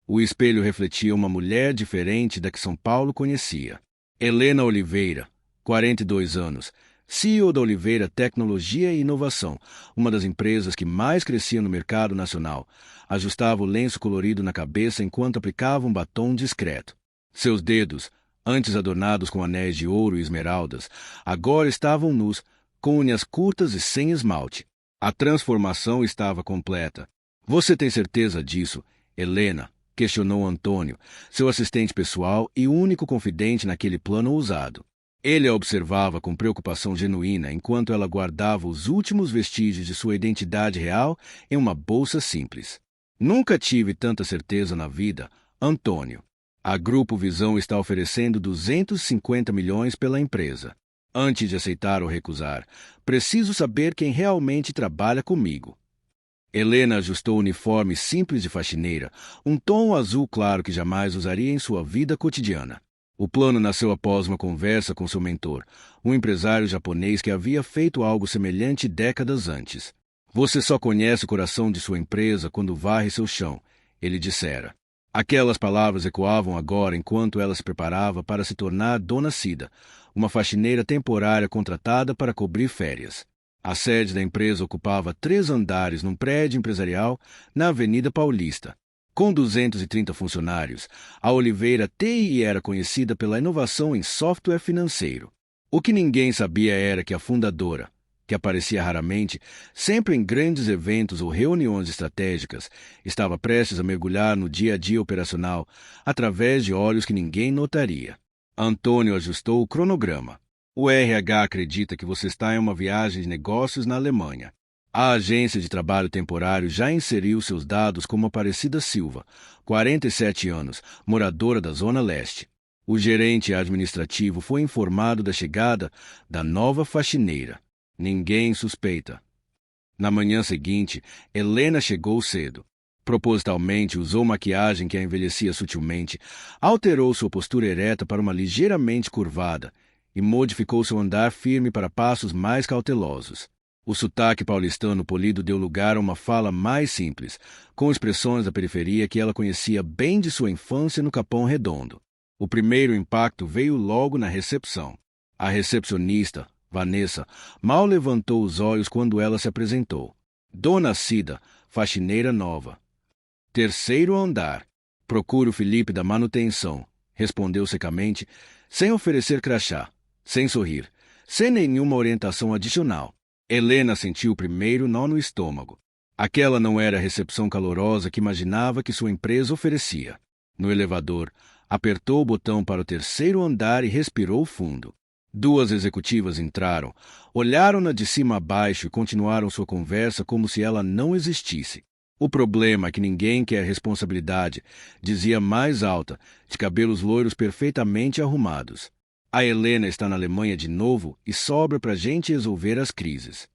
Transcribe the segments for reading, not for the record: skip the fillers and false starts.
O espelho refletia uma mulher diferente da que São Paulo conhecia. Helena Oliveira, 42 anos, CEO da Oliveira Tecnologia e Inovação, uma das empresas que mais crescia no mercado nacional, ajustava o lenço colorido na cabeça enquanto aplicava um batom discreto. Seus dedos, antes adornados com anéis de ouro e esmeraldas, agora estavam nus, com unhas curtas e sem esmalte. A transformação estava completa. Você tem certeza disso, Helena? Questionou Antônio, seu assistente pessoal e único confidente naquele plano ousado. Ele a observava com preocupação genuína enquanto ela guardava os últimos vestígios de sua identidade real em uma bolsa simples. Nunca tive tanta certeza na vida, Antônio. A Grupo Visão está oferecendo 250 milhões pela empresa. Antes de aceitar ou recusar, preciso saber quem realmente trabalha comigo. Helena ajustou o uniforme simples de faxineira, um tom azul claro que jamais usaria em sua vida cotidiana. O plano nasceu após uma conversa com seu mentor, um empresário japonês que havia feito algo semelhante décadas antes. Você só conhece o coração de sua empresa quando varre seu chão, ele dissera. Aquelas palavras ecoavam agora enquanto ela se preparava para se tornar Dona Cida, uma faxineira temporária contratada para cobrir férias. A sede da empresa ocupava 3 andares num prédio empresarial na Avenida Paulista. Com 230 funcionários, a Oliveira TI era conhecida pela inovação em software financeiro. O que ninguém sabia era que a fundadora, que aparecia raramente, sempre em grandes eventos ou reuniões estratégicas, estava prestes a mergulhar no dia a dia operacional através de olhos que ninguém notaria. Antônio ajustou o cronograma. O RH acredita que você está em uma viagem de negócios na Alemanha. A agência de trabalho temporário já inseriu seus dados como Aparecida Silva, 47 anos, moradora da Zona Leste. O gerente administrativo foi informado da chegada da nova faxineira. Ninguém suspeita. Na manhã seguinte, Helena chegou cedo. Propositalmente usou maquiagem que a envelhecia sutilmente, alterou sua postura ereta para uma ligeiramente curvada, e modificou seu andar firme para passos mais cautelosos. O sotaque paulistano polido deu lugar a uma fala mais simples, com expressões da periferia que ela conhecia bem de sua infância no Capão Redondo. O primeiro impacto veio logo na recepção. A recepcionista, Vanessa, mal levantou os olhos quando ela se apresentou. Dona Cida, faxineira nova. 3º andar. Procuro o Felipe da manutenção, respondeu secamente, sem oferecer crachá. Sem sorrir, sem nenhuma orientação adicional. Helena sentiu o primeiro nó no estômago. Aquela não era a recepção calorosa que imaginava que sua empresa oferecia. No elevador, apertou o botão para o 3º andar e respirou fundo. 2 executivas entraram, olharam-na de cima a baixo e continuaram sua conversa como se ela não existisse. O problema é que ninguém quer responsabilidade, dizia mais alta, de cabelos loiros perfeitamente arrumados. A Helena está na Alemanha de novo e sobra para a gente resolver as crises.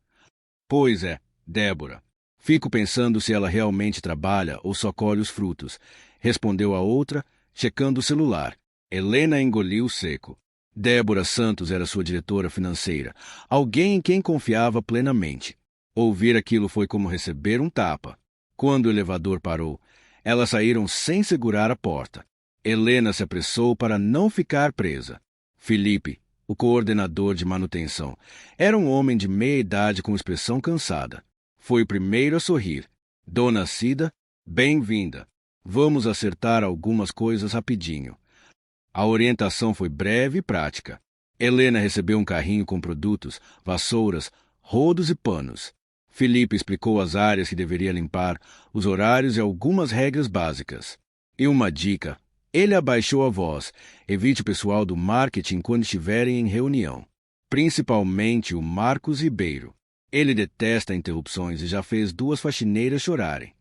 Pois é, Débora. Fico pensando se ela realmente trabalha ou só colhe os frutos, respondeu a outra, checando o celular. Helena engoliu seco. Débora Santos era sua diretora financeira, alguém em quem confiava plenamente. Ouvir aquilo foi como receber um tapa. Quando o elevador parou, elas saíram sem segurar a porta. Helena se apressou para não ficar presa. Felipe, o coordenador de manutenção, era um homem de meia idade com expressão cansada. Foi o primeiro a sorrir. Dona Cida, bem-vinda. Vamos acertar algumas coisas rapidinho. A orientação foi breve e prática. Helena recebeu um carrinho com produtos, vassouras, rodos e panos. Felipe explicou as áreas que deveria limpar, os horários e algumas regras básicas. E uma dica. Ele abaixou a voz. Evite o pessoal do marketing quando estiverem em reunião. Principalmente o Marcos Ribeiro. Ele detesta interrupções e já fez 2 faxineiras chorarem.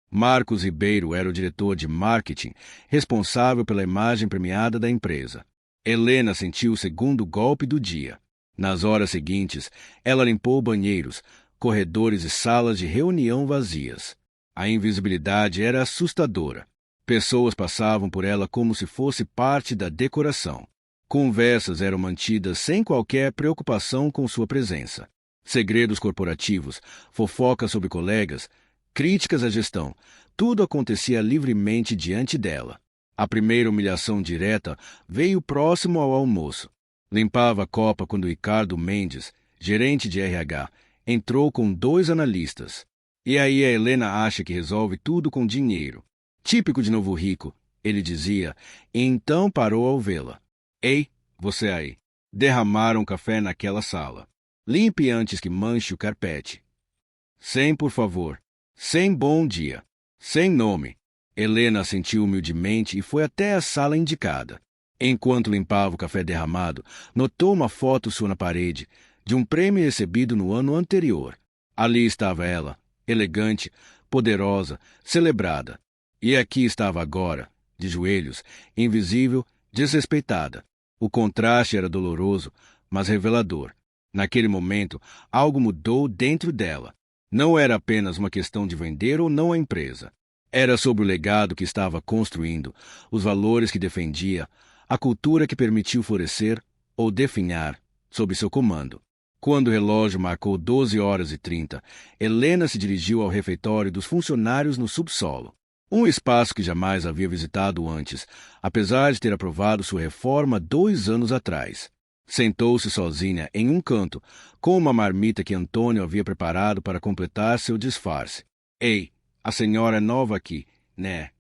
Marcos Ribeiro era o diretor de marketing, responsável pela imagem premiada da empresa. Helena sentiu o segundo golpe do dia. Nas horas seguintes, ela limpou banheiros, corredores e salas de reunião vazias. A invisibilidade era assustadora. Pessoas passavam por ela como se fosse parte da decoração. Conversas eram mantidas sem qualquer preocupação com sua presença. Segredos corporativos, fofocas sobre colegas, críticas à gestão, Tudo acontecia livremente diante dela. A primeira humilhação direta veio próximo ao almoço. Limpava a copa quando Ricardo Mendes, gerente de RH, entrou com 2 analistas. E aí a Helena acha que resolve tudo com dinheiro. Típico de novo rico, ele dizia, e então parou ao vê-la. Ei, você aí. Derramaram café naquela sala. Limpe antes que manche o carpete. Sem, por favor. Sem bom dia. Sem nome. Helena assentiu humildemente e foi até a sala indicada. Enquanto limpava o café derramado, notou uma foto sua na parede, de um prêmio recebido no ano anterior. Ali estava ela, elegante, poderosa, celebrada. E aqui estava agora, de joelhos, invisível, desrespeitada. O contraste era doloroso, mas revelador. Naquele momento, algo mudou dentro dela. Não era apenas uma questão de vender ou não a empresa. Era sobre o legado que estava construindo, os valores que defendia, a cultura que permitiu florescer ou definhar sob seu comando. Quando o relógio marcou 12h30, Helena se dirigiu ao refeitório dos funcionários no subsolo. Um espaço que jamais havia visitado antes, apesar de ter aprovado sua reforma 2 anos atrás. Sentou-se sozinha em um canto, com uma marmita que Antônio havia preparado para completar seu disfarce. Ei, a senhora é nova aqui, né?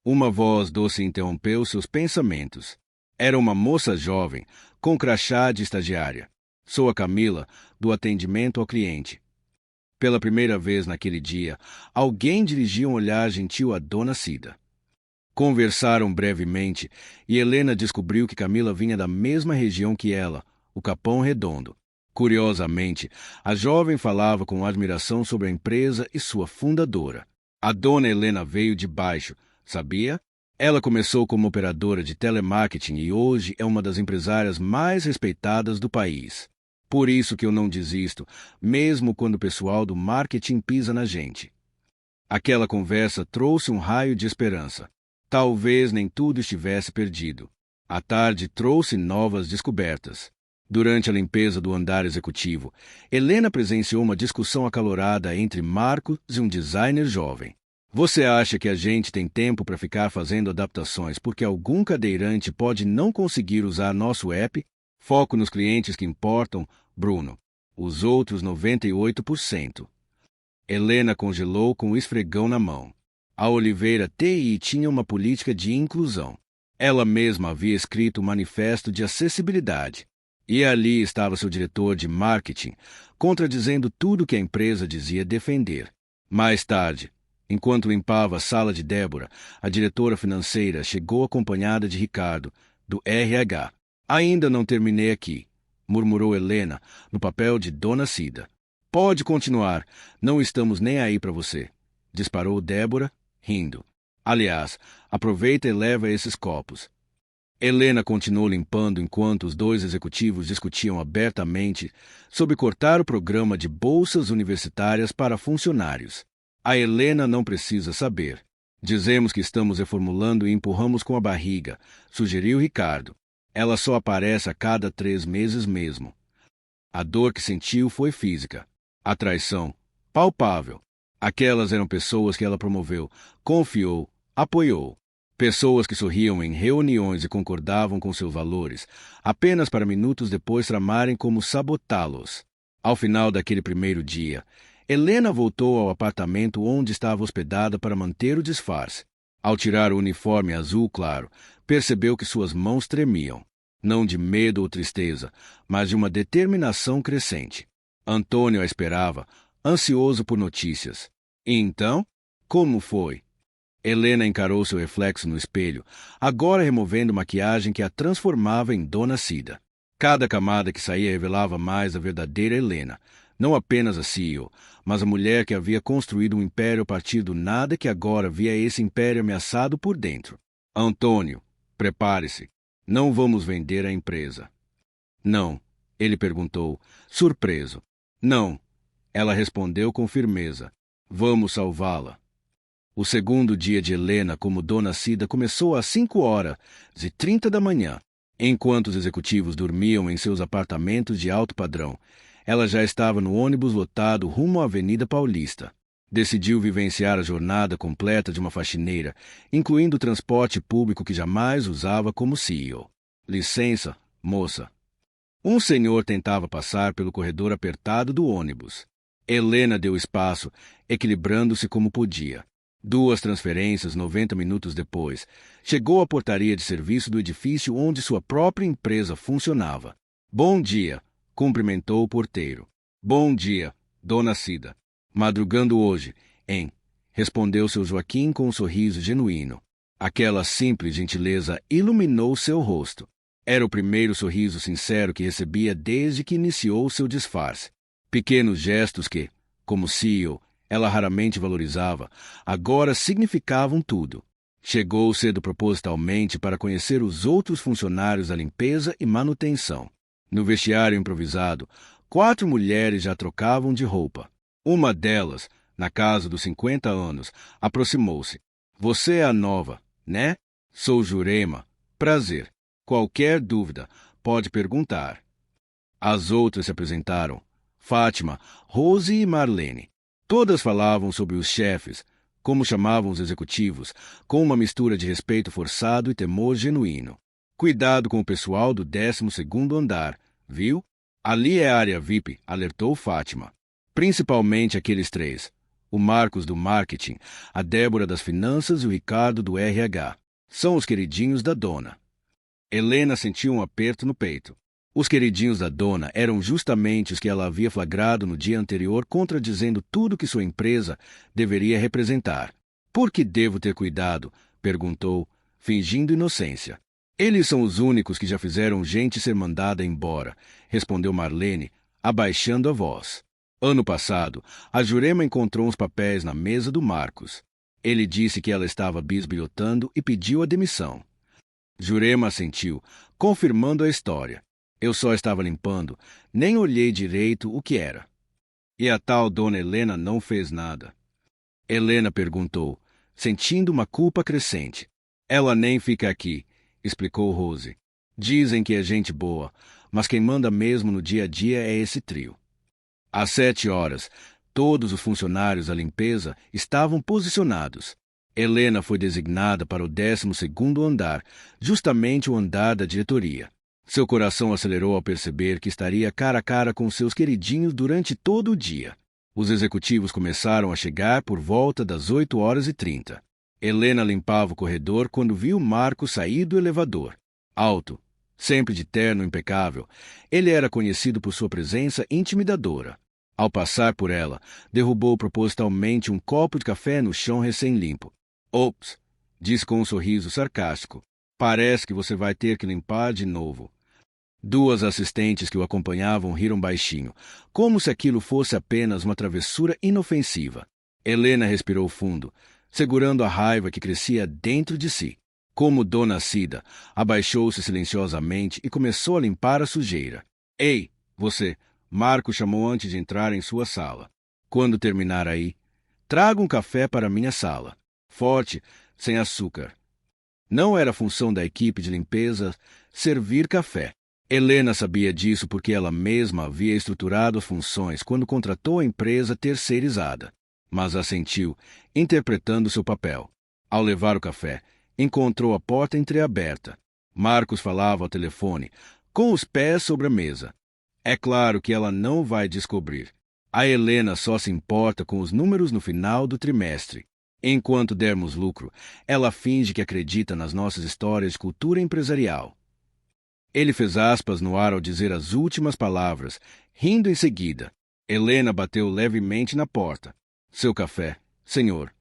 Uma voz doce interrompeu seus pensamentos. Era uma moça jovem, com crachá de estagiária. Sou a Camila, do atendimento ao cliente. Pela primeira vez naquele dia, alguém dirigiu um olhar gentil a Dona Cida. Conversaram brevemente e Helena descobriu que Camila vinha da mesma região que ela, o Capão Redondo. Curiosamente, a jovem falava com admiração sobre a empresa e sua fundadora. A dona Helena veio de baixo, sabia? Ela começou como operadora de telemarketing e hoje é uma das empresárias mais respeitadas do país. Por isso que eu não desisto, mesmo quando o pessoal do marketing pisa na gente. Aquela conversa trouxe um raio de esperança. Talvez nem tudo estivesse perdido. A tarde trouxe novas descobertas. Durante a limpeza do andar executivo, Helena presenciou uma discussão acalorada entre Marcos e um designer jovem. Você acha que a gente tem tempo para ficar fazendo adaptações porque algum cadeirante pode não conseguir usar nosso app? Foco nos clientes que importam, Bruno. Os outros 98%. Helena congelou com o esfregão na mão. A Oliveira TI tinha uma política de inclusão. Ela mesma havia escrito um manifesto de acessibilidade. E ali estava seu diretor de marketing, contradizendo tudo que a empresa dizia defender. Mais tarde, enquanto limpava a sala de Débora, a diretora financeira chegou acompanhada de Ricardo, do RH. Ainda não terminei aqui, murmurou Helena, no papel de Dona Cida. Pode continuar, não estamos nem aí para você, disparou Débora, rindo. Aliás, aproveita e leva esses copos. Helena continuou limpando enquanto os 2 executivos discutiam abertamente sobre cortar o programa de bolsas universitárias para funcionários. A Helena não precisa saber. Dizemos que estamos reformulando e empurramos com a barriga, sugeriu Ricardo. Ela só aparece a cada 3 meses mesmo. A dor que sentiu foi física. A traição, palpável. Aquelas eram pessoas que ela promoveu, confiou, apoiou. Pessoas que sorriam em reuniões e concordavam com seus valores, apenas para minutos depois tramarem como sabotá-los. Ao final daquele primeiro dia, Helena voltou ao apartamento onde estava hospedada para manter o disfarce. Ao tirar o uniforme azul claro, percebeu que suas mãos tremiam, não de medo ou tristeza, mas de uma determinação crescente. Antônio a esperava, ansioso por notícias. E então, como foi? Helena encarou seu reflexo no espelho, agora removendo maquiagem que a transformava em Dona Cida. Cada camada que saía revelava mais a verdadeira Helena, não apenas a CEO, mas a mulher que havia construído um império a partir do nada que agora via esse império ameaçado por dentro. Antônio, prepare-se. Não vamos vender a empresa. Não, ele perguntou, surpreso. Não, ela respondeu com firmeza. Vamos salvá-la. O segundo dia de Helena como Dona Cida começou às 5h30 da manhã. Enquanto os executivos dormiam em seus apartamentos de alto padrão, ela já estava no ônibus lotado rumo à Avenida Paulista. Decidiu vivenciar a jornada completa de uma faxineira, incluindo o transporte público que jamais usava como CEO. Licença, moça. Um senhor tentava passar pelo corredor apertado do ônibus. Helena deu espaço, equilibrando-se como podia. 2 transferências 90 minutos depois, chegou à portaria de serviço do edifício onde sua própria empresa funcionava. Bom dia, cumprimentou o porteiro. Bom dia, dona Cida. Madrugando hoje, hein? Respondeu seu Joaquim com um sorriso genuíno. Aquela simples gentileza iluminou seu rosto. Era o primeiro sorriso sincero que recebia desde que iniciou seu disfarce. Pequenos gestos que, como CEO, ela raramente valorizava, agora significavam tudo. Chegou cedo propositalmente para conhecer os outros funcionários da limpeza e manutenção. No vestiário improvisado, 4 mulheres já trocavam de roupa. Uma delas, na casa dos 50 anos, aproximou-se. Você é a nova, né? Sou Jurema. Prazer. Qualquer dúvida, pode perguntar. As outras se apresentaram. Fátima, Rose e Marlene. Todas falavam sobre os chefes, como chamavam os executivos, com uma mistura de respeito forçado e temor genuíno. Cuidado com o pessoal do 12º andar, viu? Ali é a área VIP, alertou Fátima. Principalmente aqueles 3. O Marcos do marketing, a Débora das finanças e o Ricardo do RH. São os queridinhos da dona. Helena sentiu um aperto no peito. Os queridinhos da dona eram justamente os que ela havia flagrado no dia anterior contradizendo tudo que sua empresa deveria representar. Por que devo ter cuidado? Perguntou, fingindo inocência. Eles são os únicos que já fizeram gente ser mandada embora, respondeu Marlene, abaixando a voz. Ano passado, a Jurema encontrou uns papéis na mesa do Marcos. Ele disse que ela estava bisbilhotando e pediu a demissão. Jurema assentiu, confirmando a história. Eu só estava limpando, nem olhei direito o que era. E a tal dona Helena não fez nada. Helena perguntou, sentindo uma culpa crescente. Ela nem fica aqui, explicou Rose. Dizem que é gente boa, mas quem manda mesmo no dia a dia é esse trio. Às 7 horas, todos os funcionários da limpeza estavam posicionados. Helena foi designada para o 12º andar, justamente o andar da diretoria. Seu coração acelerou ao perceber que estaria cara a cara com seus queridinhos durante todo o dia. Os executivos começaram a chegar por volta das 8h30. Helena limpava o corredor quando viu Marcos sair do elevador. Alto, sempre de terno impecável, ele era conhecido por sua presença intimidadora. Ao passar por ela, derrubou propositalmente um copo de café no chão recém-limpo. Ops, disse com um sorriso sarcástico. Parece que você vai ter que limpar de novo. 2 assistentes que o acompanhavam riram baixinho, como se aquilo fosse apenas uma travessura inofensiva. Helena respirou fundo, segurando a raiva que crescia dentro de si. Como dona Cida, abaixou-se silenciosamente e começou a limpar a sujeira. Ei, você! Marco chamou antes de entrar em sua sala. Quando terminar aí, traga um café para minha sala. Forte, sem açúcar. Não era função da equipe de limpeza servir café. Helena sabia disso porque ela mesma havia estruturado as funções quando contratou a empresa terceirizada. Mas assentiu, interpretando seu papel. Ao levar o café, encontrou a porta entreaberta. Marcos falava ao telefone, com os pés sobre a mesa. É claro que ela não vai descobrir. A Helena só se importa com os números no final do trimestre. Enquanto dermos lucro, ela finge que acredita nas nossas histórias de cultura empresarial. Ele fez aspas no ar ao dizer as últimas palavras, rindo em seguida. Helena bateu levemente na porta. Seu café, senhor.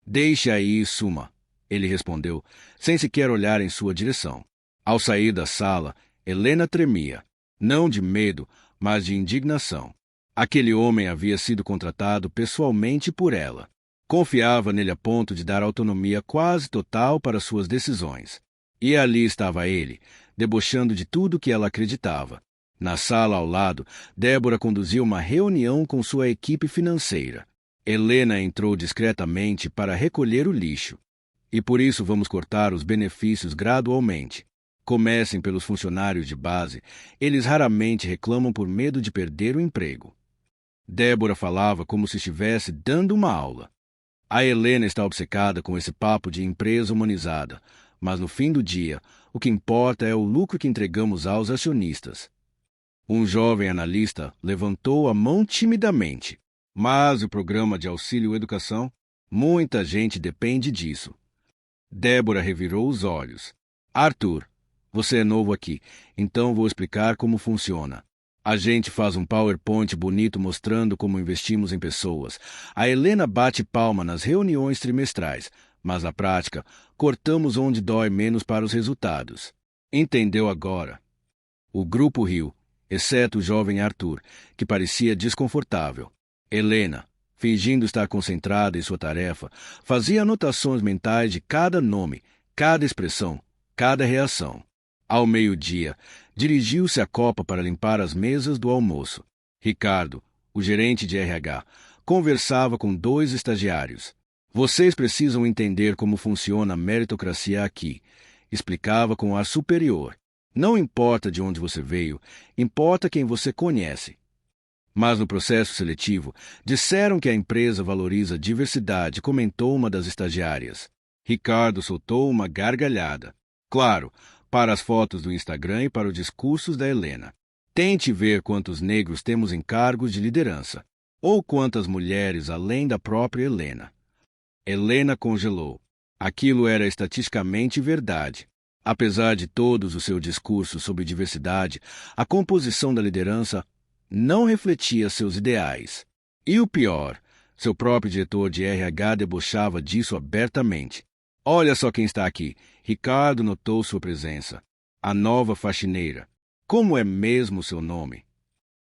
Deixe aí, Suma, ele respondeu, sem sequer olhar em sua direção. Ao sair da sala, Helena tremia. Não de medo, mas de indignação. Aquele homem havia sido contratado pessoalmente por ela. Confiava nele a ponto de dar autonomia quase total para suas decisões. E ali estava ele, debochando de tudo que ela acreditava. Na sala ao lado, Débora conduziu uma reunião com sua equipe financeira. Helena entrou discretamente para recolher o lixo. E por isso vamos cortar os benefícios gradualmente. Comecem pelos funcionários de base. Eles raramente reclamam por medo de perder o emprego. Débora falava como se estivesse dando uma aula. A Helena está obcecada com esse papo de empresa humanizada, mas no fim do dia, o que importa é o lucro que entregamos aos acionistas. Um jovem analista levantou a mão timidamente. Mas o programa de auxílio educação? Muita gente depende disso. Débora revirou os olhos. Arthur, você é novo aqui, então vou explicar como funciona. A gente faz um PowerPoint bonito mostrando como investimos em pessoas. A Helena bate palma nas reuniões trimestrais, mas na prática, cortamos onde dói menos para os resultados. Entendeu agora? O grupo riu, exceto o jovem Arthur, que parecia desconfortável. Helena, fingindo estar concentrada em sua tarefa, fazia anotações mentais de cada nome, cada expressão, cada reação. Ao meio-dia, dirigiu-se à copa para limpar as mesas do almoço. Ricardo, o gerente de RH, conversava com 2 estagiários. Vocês precisam entender como funciona a meritocracia aqui, explicava com ar superior. Não importa de onde você veio, importa quem você conhece. Mas no processo seletivo, disseram que a empresa valoriza diversidade, comentou uma das estagiárias. Ricardo soltou uma gargalhada. Claro, para as fotos do Instagram e para os discursos da Helena. Tente ver quantos negros temos em cargos de liderança, ou quantas mulheres além da própria Helena. Helena congelou. Aquilo era estatisticamente verdade. Apesar de todos os seus discursos sobre diversidade, a composição da liderança não refletia seus ideais. E o pior, seu próprio diretor de RH debochava disso abertamente. Olha só quem está aqui. Ricardo notou sua presença. A nova faxineira. Como é mesmo seu nome?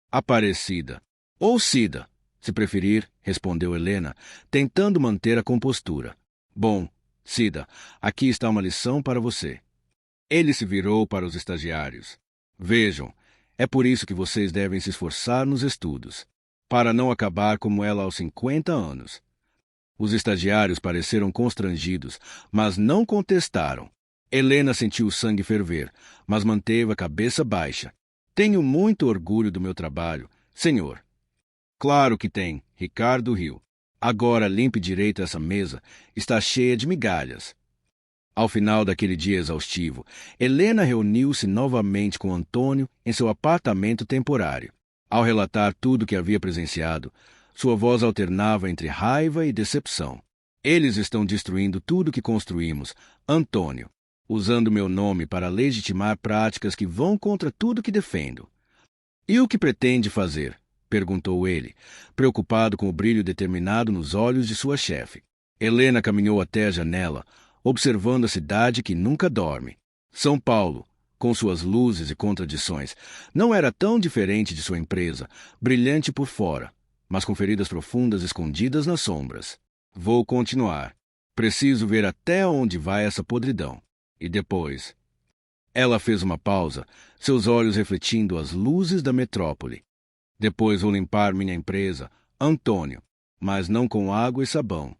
Aparecida. Ou Cida, se preferir, respondeu Helena, tentando manter a compostura. Bom, Cida, aqui está uma lição para você. Ele se virou para os estagiários. Vejam, é por isso que vocês devem se esforçar nos estudos, para não acabar como ela aos 50 anos. Os estagiários pareceram constrangidos, mas não contestaram. Helena sentiu o sangue ferver, mas manteve a cabeça baixa. Tenho muito orgulho do meu trabalho, senhor. Claro que tem, Ricardo riu. Agora limpe direito essa mesa, está cheia de migalhas. Ao final daquele dia exaustivo, Helena reuniu-se novamente com Antônio em seu apartamento temporário. Ao relatar tudo o que havia presenciado, sua voz alternava entre raiva e decepção. Eles estão destruindo tudo que construímos, Antônio, usando meu nome para legitimar práticas que vão contra tudo que defendo. E o que pretende fazer? Perguntou ele, preocupado com o brilho determinado nos olhos de sua chefe. Helena caminhou até a janela, observando a cidade que nunca dorme. São Paulo, com suas luzes e contradições, não era tão diferente de sua empresa, brilhante por fora, mas com feridas profundas escondidas nas sombras. Vou continuar. Preciso ver até onde vai essa podridão. E depois... Ela fez uma pausa, seus olhos refletindo as luzes da metrópole. Depois vou limpar minha empresa, Antônio, mas não com água e sabão.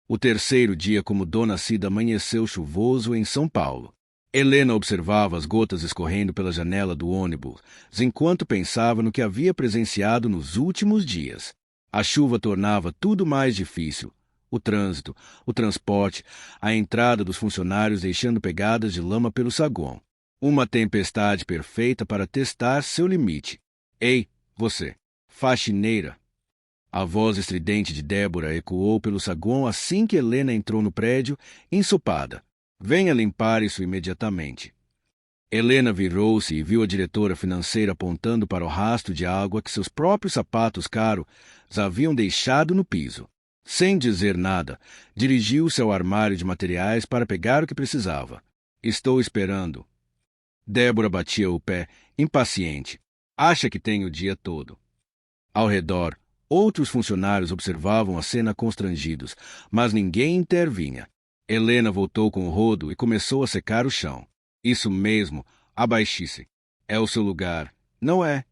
O terceiro dia como Dona Cida amanheceu chuvoso em São Paulo. Helena observava as gotas escorrendo pela janela do ônibus, enquanto pensava no que havia presenciado nos últimos dias. A chuva tornava tudo mais difícil. O trânsito, o transporte, a entrada dos funcionários deixando pegadas de lama pelo saguão. Uma tempestade perfeita para testar seu limite. Ei, você, faxineira! A voz estridente de Débora ecoou pelo saguão assim que Helena entrou no prédio, ensopada. Venha limpar isso imediatamente. Helena virou-se e viu a diretora financeira apontando para o rastro de água que seus próprios sapatos caros haviam deixado no piso. Sem dizer nada, dirigiu-se ao armário de materiais para pegar o que precisava. Estou esperando. Débora batia o pé, impaciente. Acha que tem o dia todo. Ao redor, outros funcionários observavam a cena constrangidos, mas ninguém intervinha. Helena voltou com o rodo e começou a secar o chão. Isso mesmo, abaixe-se. É o seu lugar, não é?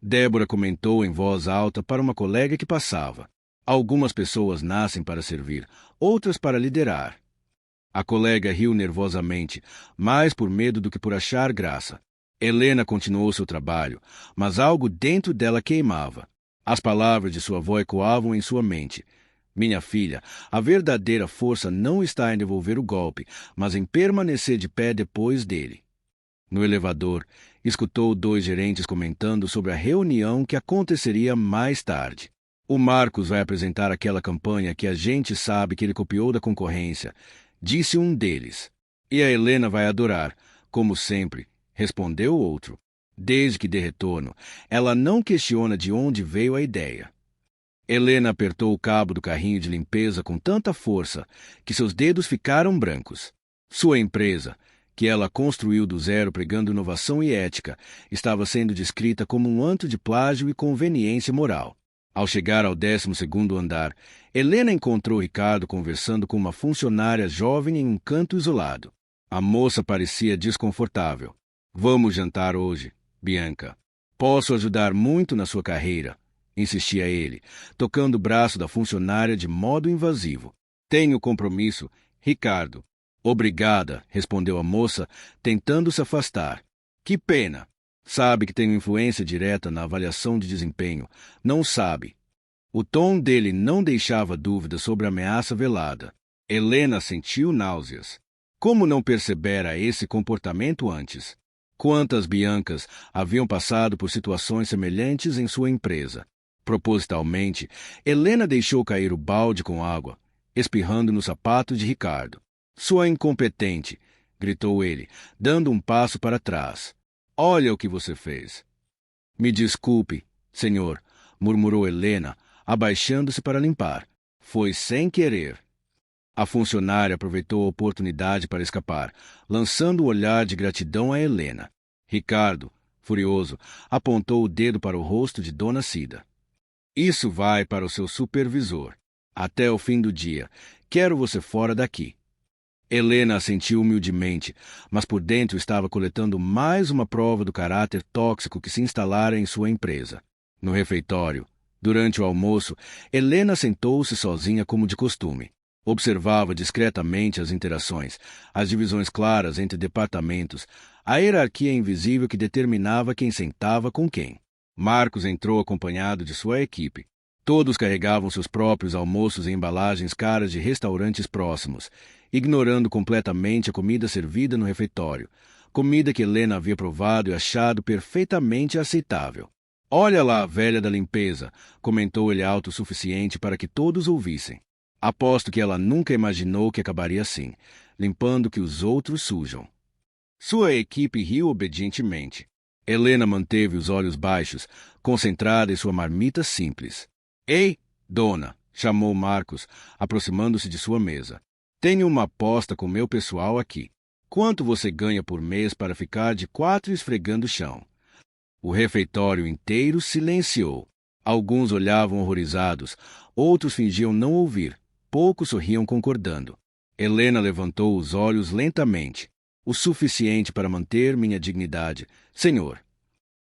Débora comentou em voz alta para uma colega que passava. Algumas pessoas nascem para servir, outras para liderar. A colega riu nervosamente, mais por medo do que por achar graça. Helena continuou seu trabalho, mas algo dentro dela queimava. As palavras de sua avó ecoavam em sua mente. Minha filha, a verdadeira força não está em devolver o golpe, mas em permanecer de pé depois dele. No elevador, escutou dois gerentes comentando sobre a reunião que aconteceria mais tarde. O Marcos vai apresentar aquela campanha que a gente sabe que ele copiou da concorrência, disse um deles. E a Helena vai adorar, como sempre, respondeu o outro. Desde que dê retorno, ela não questiona de onde veio a ideia. Helena apertou o cabo do carrinho de limpeza com tanta força que seus dedos ficaram brancos. Sua empresa, que ela construiu do zero pregando inovação e ética, estava sendo descrita como um antro de plágio e conveniência moral. Ao chegar ao 12º andar, Helena encontrou Ricardo conversando com uma funcionária jovem em um canto isolado. A moça parecia desconfortável. Vamos jantar hoje, Bianca. Posso ajudar muito na sua carreira, insistia ele, tocando o braço da funcionária de modo invasivo. Tenho compromisso, Ricardo. Obrigada, respondeu a moça, tentando se afastar. Que pena. Sabe que tenho influência direta na avaliação de desempenho. Não sabe. O tom dele não deixava dúvida sobre a ameaça velada. Helena sentiu náuseas. Como não percebera esse comportamento antes? Quantas Biancas haviam passado por situações semelhantes em sua empresa? Propositalmente, Helena deixou cair o balde com água, espirrando no sapato de Ricardo. Sua incompetente, gritou ele, dando um passo para trás. Olha o que você fez. Me desculpe, senhor, murmurou Helena, abaixando-se para limpar. Foi sem querer. A funcionária aproveitou a oportunidade para escapar, lançando um olhar de gratidão a Helena. Ricardo, furioso, apontou o dedo para o rosto de Dona Cida. Isso vai para o seu supervisor. Até o fim do dia. Quero você fora daqui. Helena assentiu humildemente, mas por dentro estava coletando mais uma prova do caráter tóxico que se instalara em sua empresa. No refeitório, durante o almoço, Helena sentou-se sozinha como de costume. Observava discretamente as interações, as divisões claras entre departamentos, a hierarquia invisível que determinava quem sentava com quem. Marcos entrou acompanhado de sua equipe. Todos carregavam seus próprios almoços em embalagens caras de restaurantes próximos, ignorando completamente a comida servida no refeitório, comida que Helena havia provado e achado perfeitamente aceitável. Olha lá a velha da limpeza, comentou ele alto o suficiente para que todos ouvissem. Aposto que ela nunca imaginou que acabaria assim, limpando o que os outros sujam. Sua equipe riu obedientemente. Helena manteve os olhos baixos, concentrada em sua marmita simples. Ei, dona, chamou Marcos, aproximando-se de sua mesa. Tenho uma aposta com meu pessoal aqui. Quanto você ganha por mês para ficar de 4 esfregando o chão? O refeitório inteiro silenciou. Alguns olhavam horrorizados, outros fingiam não ouvir. Poucos sorriam concordando. Helena levantou os olhos lentamente. O suficiente para manter minha dignidade, senhor.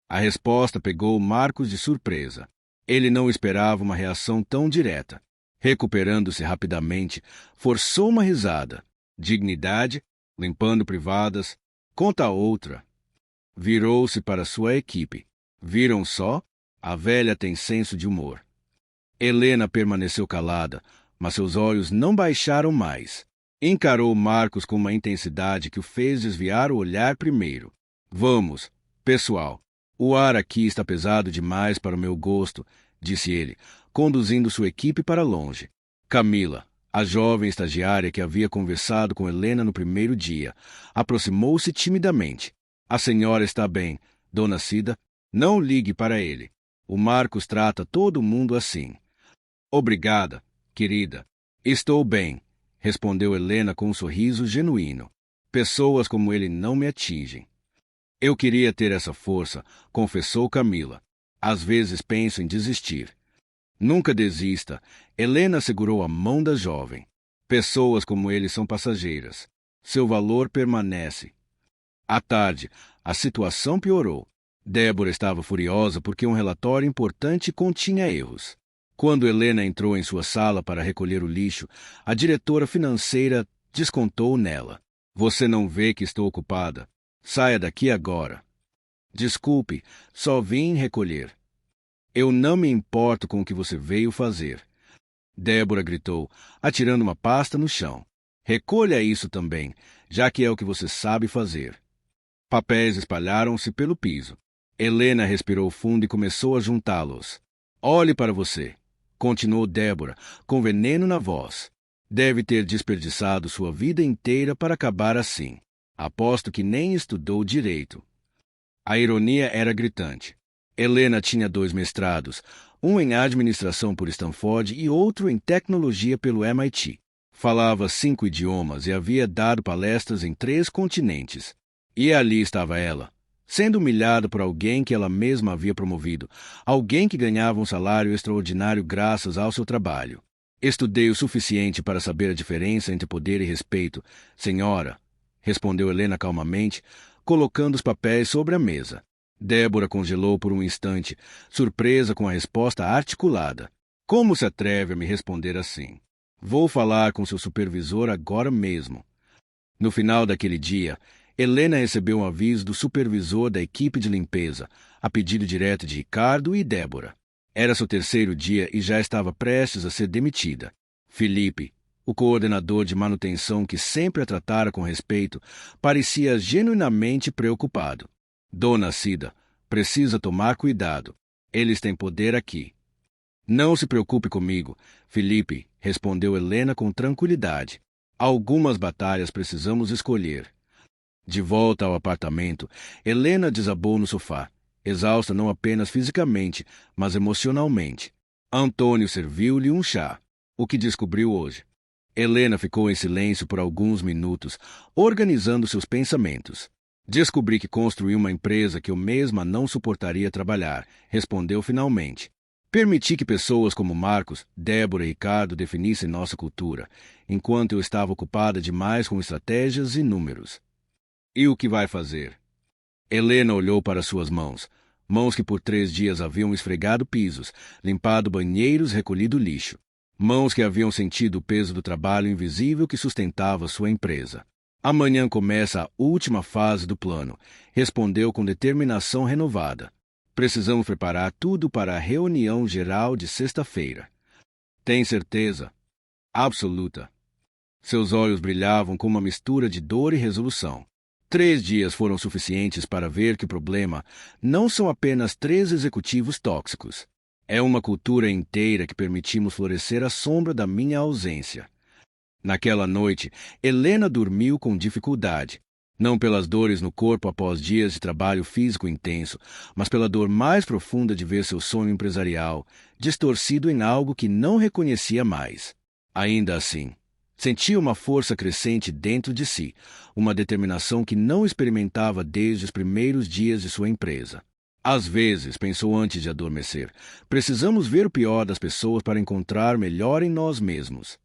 A resposta pegou Marcos de surpresa. Ele não esperava uma reação tão direta. Recuperando-se rapidamente, forçou uma risada. Dignidade, limpando privadas, conta outra. Virou-se para sua equipe. Viram só? A velha tem senso de humor. Helena permaneceu calada, mas seus olhos não baixaram mais. Encarou Marcos com uma intensidade que o fez desviar o olhar primeiro. Vamos, pessoal. O ar aqui está pesado demais para o meu gosto, disse ele, conduzindo sua equipe para longe. Camila, a jovem estagiária que havia conversado com Helena no primeiro dia, aproximou-se timidamente. A senhora está bem, Dona Cida? Não ligue para ele. O Marcos trata todo mundo assim. Obrigada, querida. Estou bem, respondeu Helena com um sorriso genuíno. Pessoas como ele não me atingem. Eu queria ter essa força, confessou Camila. Às vezes penso em desistir. Nunca desista. Helena segurou a mão da jovem. Pessoas como ele são passageiras. Seu valor permanece. À tarde, a situação piorou. Débora estava furiosa porque um relatório importante continha erros. Quando Helena entrou em sua sala para recolher o lixo, a diretora financeira descontou nela. Você não vê que estou ocupada? Saia daqui agora. Desculpe, só vim recolher. Eu não me importo com o que você veio fazer. Débora gritou, atirando uma pasta no chão. Recolha isso também, já que é o que você sabe fazer. Papéis espalharam-se pelo piso. Helena respirou fundo e começou a juntá-los. Olhe para você, continuou Débora, com veneno na voz. Deve ter desperdiçado sua vida inteira para acabar assim. Aposto que nem estudou direito. A ironia era gritante. Helena tinha 2 mestrados, um em administração por Stanford e outro em tecnologia pelo MIT. Falava 5 idiomas e havia dado palestras em 3 continentes. E ali estava ela, sendo humilhada por alguém que ela mesma havia promovido, alguém que ganhava um salário extraordinário graças ao seu trabalho. Estudei o suficiente para saber a diferença entre poder e respeito, senhora, respondeu Helena calmamente, colocando os papéis sobre a mesa. Débora congelou por um instante, surpresa com a resposta articulada. Como se atreve a me responder assim? Vou falar com seu supervisor agora mesmo. No final daquele dia, Helena recebeu um aviso do supervisor da equipe de limpeza, a pedido direto de Ricardo e Débora. Era seu 3º dia e já estava prestes a ser demitida. Felipe, o coordenador de manutenção que sempre a tratara com respeito, parecia genuinamente preocupado. Dona Cida, precisa tomar cuidado. Eles têm poder aqui. Não se preocupe comigo, Felipe, respondeu Helena com tranquilidade. Algumas batalhas precisamos escolher. De volta ao apartamento, Helena desabou no sofá, exausta não apenas fisicamente, mas emocionalmente. Antônio serviu-lhe um chá. O que descobriu hoje? Helena ficou em silêncio por alguns minutos, organizando seus pensamentos. Descobri que construí uma empresa que eu mesma não suportaria trabalhar, respondeu finalmente. Permiti que pessoas como Marcos, Débora e Ricardo definissem nossa cultura, enquanto eu estava ocupada demais com estratégias e números. E o que vai fazer? Helena olhou para suas mãos, mãos que por 3 dias haviam esfregado pisos, limpado banheiros, recolhido lixo. Mãos que haviam sentido o peso do trabalho invisível que sustentava sua empresa. Amanhã começa a última fase do plano, respondeu com determinação renovada. Precisamos preparar tudo para a reunião geral de sexta-feira. Tem certeza? Absoluta. Seus olhos brilhavam com uma mistura de dor e resolução. 3 dias foram suficientes para ver que o problema não são apenas 3 executivos tóxicos. É uma cultura inteira que permitimos florescer à sombra da minha ausência. Naquela noite, Helena dormiu com dificuldade. Não pelas dores no corpo após dias de trabalho físico intenso, mas pela dor mais profunda de ver seu sonho empresarial distorcido em algo que não reconhecia mais. Ainda assim, sentia uma força crescente dentro de si, uma determinação que não experimentava desde os primeiros dias de sua empresa. Às vezes, pensou antes de adormecer, precisamos ver o pior das pessoas para encontrar o melhor em nós mesmos.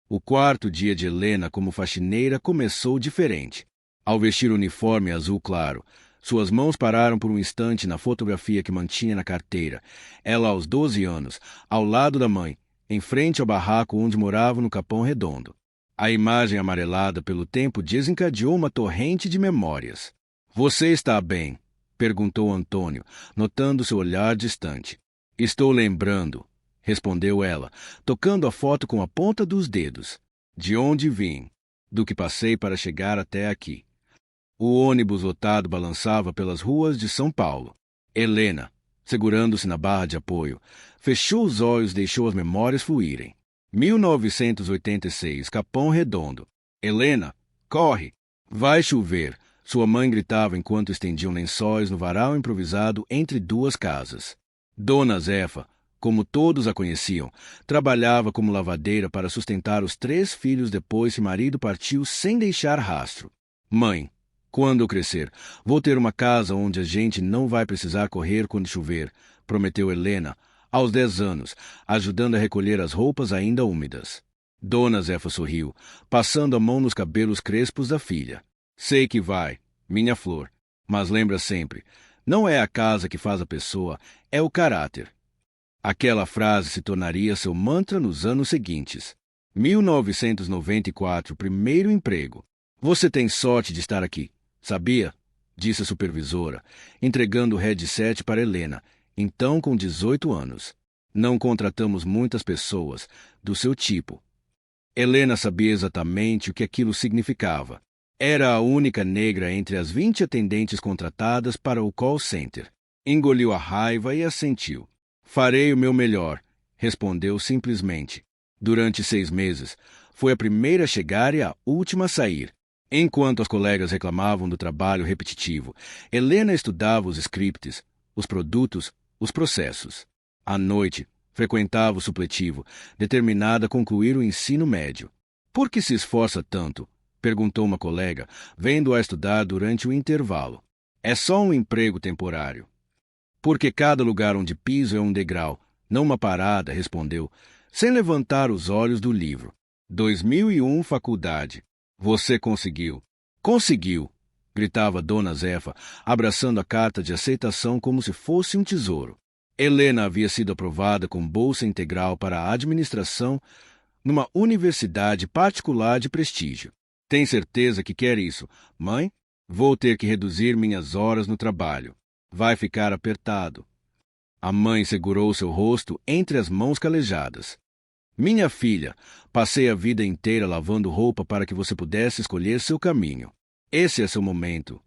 O 4º dia de Helena como faxineira começou diferente. Ao vestir o uniforme azul claro, suas mãos pararam por um instante na fotografia que mantinha na carteira. Ela aos 12 anos, ao lado da mãe, em frente ao barraco onde morava no Capão Redondo. A imagem amarelada pelo tempo desencadeou uma torrente de memórias. Você está bem? Perguntou Antônio, notando seu olhar distante. Estou lembrando, respondeu ela, tocando a foto com a ponta dos dedos. De onde vim? Do que passei para chegar até aqui. O ônibus lotado balançava pelas ruas de São Paulo. Helena, segurando-se na barra de apoio, fechou os olhos e deixou as memórias fluírem. 1986, Capão Redondo. Helena, corre! Vai chover! Sua mãe gritava enquanto estendiam lençóis no varal improvisado entre 2 casas. Dona Zefa, como todos a conheciam, trabalhava como lavadeira para sustentar os 3 filhos depois que marido partiu sem deixar rastro. Mãe, quando eu crescer, vou ter uma casa onde a gente não vai precisar correr quando chover, prometeu Helena, aos 10 anos, ajudando a recolher as roupas ainda úmidas. Dona Zefa sorriu, passando a mão nos cabelos crespos da filha. Sei que vai, minha flor, mas lembra sempre, não é a casa que faz a pessoa, é o caráter. Aquela frase se tornaria seu mantra nos anos seguintes. 1994, primeiro emprego. Você tem sorte de estar aqui, sabia? Disse a supervisora, entregando o headset para Helena, então com 18 anos. Não contratamos muitas pessoas do seu tipo. Helena sabia exatamente o que aquilo significava. Era a única negra entre as 20 atendentes contratadas para o call center. Engoliu a raiva e assentiu. Farei o meu melhor, respondeu simplesmente. Durante 6 meses, foi a primeira a chegar e a última a sair. Enquanto as colegas reclamavam do trabalho repetitivo, Helena estudava os scripts, os produtos, os processos. À noite, frequentava o supletivo, determinada a concluir o ensino médio. Por que se esforça tanto? Perguntou uma colega, vendo-a estudar durante o intervalo. É só um emprego temporário. Porque cada lugar onde piso é um degrau, não uma parada, respondeu, sem levantar os olhos do livro. 2001, faculdade. Você conseguiu. Conseguiu! Gritava Dona Zefa, abraçando a carta de aceitação como se fosse um tesouro. Helena havia sido aprovada com bolsa integral para a administração numa universidade particular de prestígio. Tem certeza que quer isso, mãe? Vou ter que reduzir minhas horas no trabalho. Vai ficar apertado. A mãe segurou seu rosto entre as mãos calejadas. Minha filha, passei a vida inteira lavando roupa para que você pudesse escolher seu caminho. Esse é seu momento.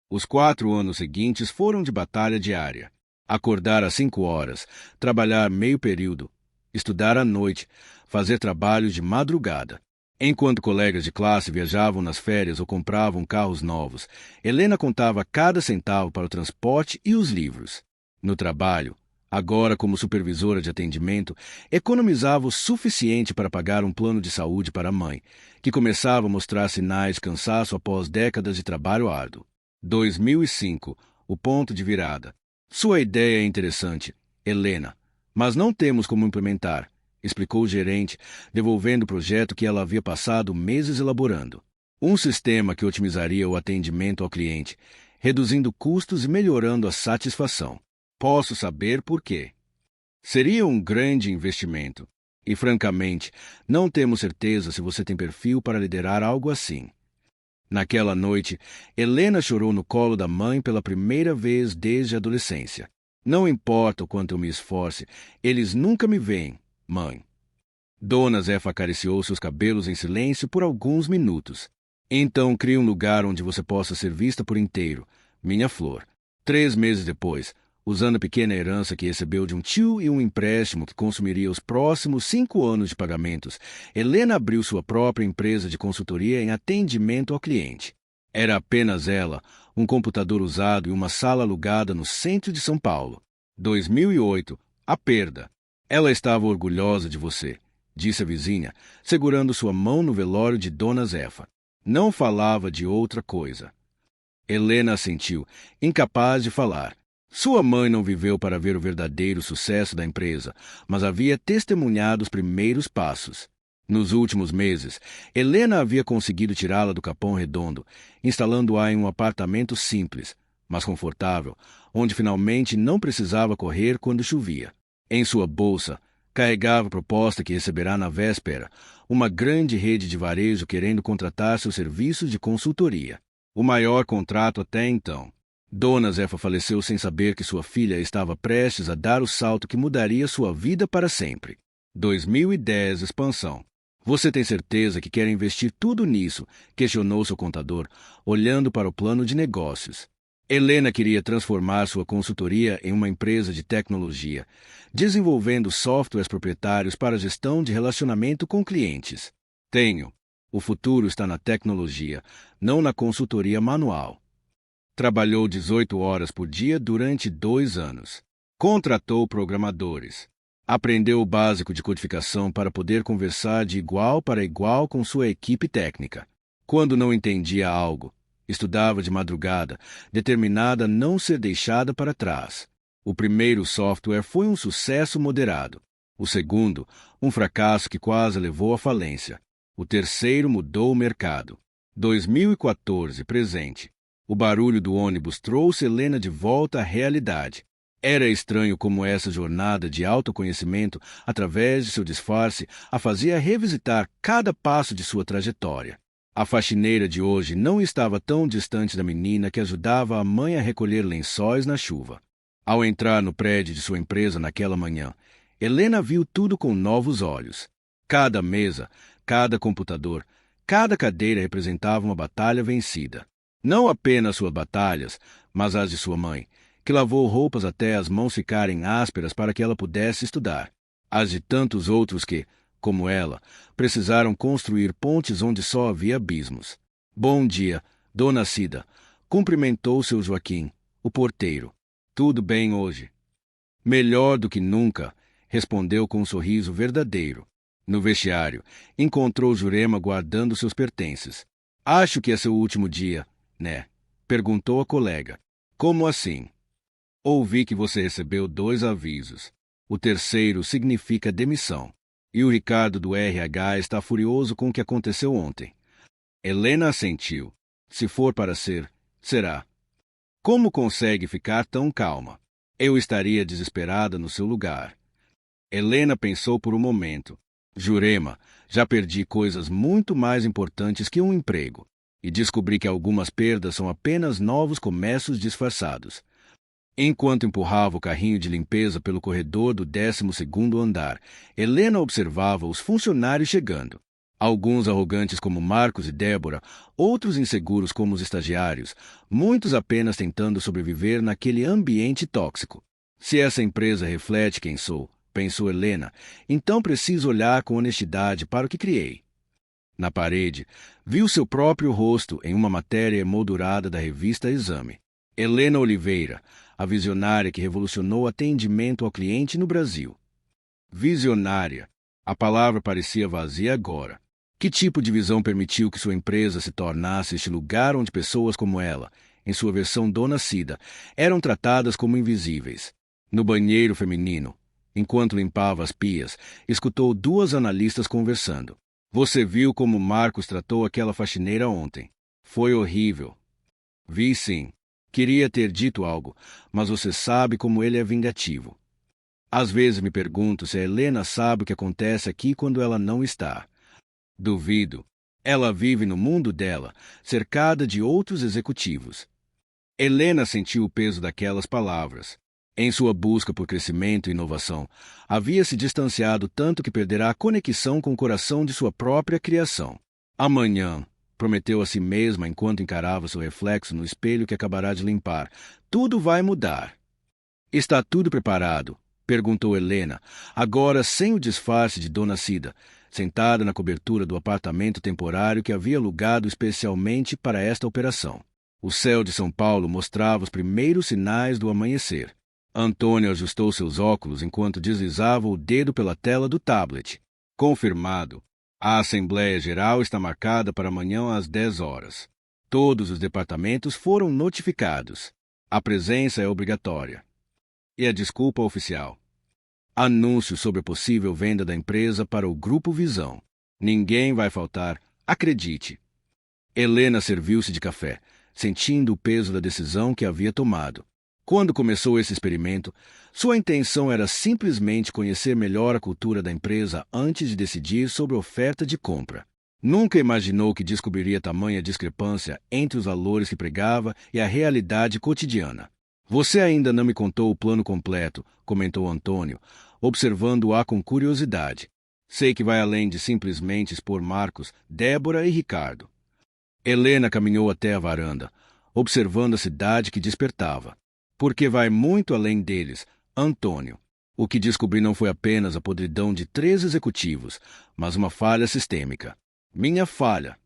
Os 4 anos seguintes foram de batalha diária. Acordar às 5 horas, trabalhar meio período, estudar à noite, fazer trabalhos de madrugada. Enquanto colegas de classe viajavam nas férias ou compravam carros novos, Helena contava cada centavo para o transporte e os livros. No trabalho, agora como supervisora de atendimento, economizava o suficiente para pagar um plano de saúde para a mãe, que começava a mostrar sinais de cansaço após décadas de trabalho árduo. 2005, o ponto de virada. Sua ideia é interessante, Helena, mas não temos como implementar, explicou o gerente, devolvendo o projeto que ela havia passado meses elaborando. Um sistema que otimizaria o atendimento ao cliente, reduzindo custos e melhorando a satisfação. Posso saber por quê. Seria um grande investimento. E, francamente, não temos certeza se você tem perfil para liderar algo assim. Naquela noite, Helena chorou no colo da mãe pela primeira vez desde a adolescência. Não importa o quanto eu me esforce, eles nunca me veem, mãe. Dona Zefa acariciou seus cabelos em silêncio por alguns minutos. Então crie um lugar onde você possa ser vista por inteiro, minha flor. 3 meses depois, usando a pequena herança que recebeu de um tio e um empréstimo que consumiria os próximos 5 anos de pagamentos, Helena abriu sua própria empresa de consultoria em atendimento ao cliente. Era apenas ela, um computador usado e uma sala alugada no centro de São Paulo. 2008, a perda. Ela estava orgulhosa de você, disse a vizinha, segurando sua mão no velório de Dona Zefa. Não falava de outra coisa. Helena assentiu, incapaz de falar. Sua mãe não viveu para ver o verdadeiro sucesso da empresa, mas havia testemunhado os primeiros passos. Nos últimos meses, Helena havia conseguido tirá-la do Capão Redondo, instalando-a em um apartamento simples, mas confortável, onde finalmente não precisava correr quando chovia. Em sua bolsa, carregava a proposta que receberá na véspera, uma grande rede de varejo querendo contratar seus serviços de consultoria. O maior contrato até então. Dona Zefa faleceu sem saber que sua filha estava prestes a dar o salto que mudaria sua vida para sempre. 2010, expansão. Você tem certeza que quer investir tudo nisso? Questionou seu contador, olhando para o plano de negócios. Helena queria transformar sua consultoria em uma empresa de tecnologia, desenvolvendo softwares proprietários para a gestão de relacionamento com clientes. Tenho. O futuro está na tecnologia, não na consultoria manual. Trabalhou 18 horas por dia durante 2 anos. Contratou programadores. Aprendeu o básico de codificação para poder conversar de igual para igual com sua equipe técnica. Quando não entendia algo, estudava de madrugada, determinada a não ser deixada para trás. O primeiro software foi um sucesso moderado. O segundo, um fracasso que quase levou à falência. O terceiro mudou o mercado. 2014, presente. O barulho do ônibus trouxe Helena de volta à realidade. Era estranho como essa jornada de autoconhecimento, através de seu disfarce, a fazia revisitar cada passo de sua trajetória. A faxineira de hoje não estava tão distante da menina que ajudava a mãe a recolher lençóis na chuva. Ao entrar no prédio de sua empresa naquela manhã, Helena viu tudo com novos olhos. Cada mesa, cada computador, cada cadeira representava uma batalha vencida. Não apenas suas batalhas, mas as de sua mãe, que lavou roupas até as mãos ficarem ásperas para que ela pudesse estudar. As de tantos outros que, como ela, precisaram construir pontes onde só havia abismos. Bom dia, Dona Cida, cumprimentou seu Joaquim, o porteiro. Tudo bem hoje? Melhor do que nunca, respondeu com um sorriso verdadeiro. No vestiário, encontrou Jurema guardando seus pertences. Acho que é seu último dia, né? Perguntou a colega. Como assim? Ouvi que você recebeu 2 avisos. O terceiro significa demissão. E o Ricardo do RH está furioso com o que aconteceu ontem. Helena assentiu. Se for para ser, será. Como consegue ficar tão calma? Eu estaria desesperada no seu lugar. Helena pensou por um momento. Jurema, já perdi coisas muito mais importantes que um emprego. E descobri que algumas perdas são apenas novos começos disfarçados. Enquanto empurrava o carrinho de limpeza pelo corredor do 12º andar, Helena observava os funcionários chegando. Alguns arrogantes como Marcos e Débora, outros inseguros como os estagiários, muitos apenas tentando sobreviver naquele ambiente tóxico. Se essa empresa reflete quem sou, pensou Helena, então preciso olhar com honestidade para o que criei. Na parede, viu seu próprio rosto em uma matéria emoldurada da revista Exame. Helena Oliveira, a visionária que revolucionou o atendimento ao cliente no Brasil. Visionária. A palavra parecia vazia agora. Que tipo de visão permitiu que sua empresa se tornasse este lugar onde pessoas como ela, em sua versão Dona Cida, eram tratadas como invisíveis? No banheiro feminino, enquanto limpava as pias, escutou 2 analistas conversando. Você viu como Marcos tratou aquela faxineira ontem? Foi horrível. Vi sim. Queria ter dito algo, mas você sabe como ele é vingativo. Às vezes me pergunto se a Helena sabe o que acontece aqui quando ela não está. Duvido. Ela vive no mundo dela, cercada de outros executivos. Helena sentiu o peso daquelas palavras. Em sua busca por crescimento e inovação, havia se distanciado tanto que perderá a conexão com o coração de sua própria criação. Amanhã, prometeu a si mesma enquanto encarava seu reflexo no espelho que acabará de limpar, tudo vai mudar. Está tudo preparado? Perguntou Helena, agora sem o disfarce de Dona Cida, sentada na cobertura do apartamento temporário que havia alugado especialmente para esta operação. O céu de São Paulo mostrava os primeiros sinais do amanhecer. Antônio ajustou seus óculos enquanto deslizava o dedo pela tela do tablet. Confirmado. A Assembleia Geral está marcada para amanhã às 10 horas. Todos os departamentos foram notificados. A presença é obrigatória. E a desculpa oficial? Anúncio sobre a possível venda da empresa para o Grupo Visão. Ninguém vai faltar, acredite. Helena serviu-se de café, sentindo o peso da decisão que havia tomado. Quando começou esse experimento, sua intenção era simplesmente conhecer melhor a cultura da empresa antes de decidir sobre a oferta de compra. Nunca imaginou que descobriria tamanha discrepância entre os valores que pregava e a realidade cotidiana. Você ainda não me contou o plano completo, comentou Antônio, observando-a com curiosidade. Sei que vai além de simplesmente expor Marcos, Débora e Ricardo. Helena caminhou até a varanda, observando a cidade que despertava. Porque vai muito além deles, Antônio. O que descobri não foi apenas a podridão de 3 executivos, mas uma falha sistêmica. Minha falha.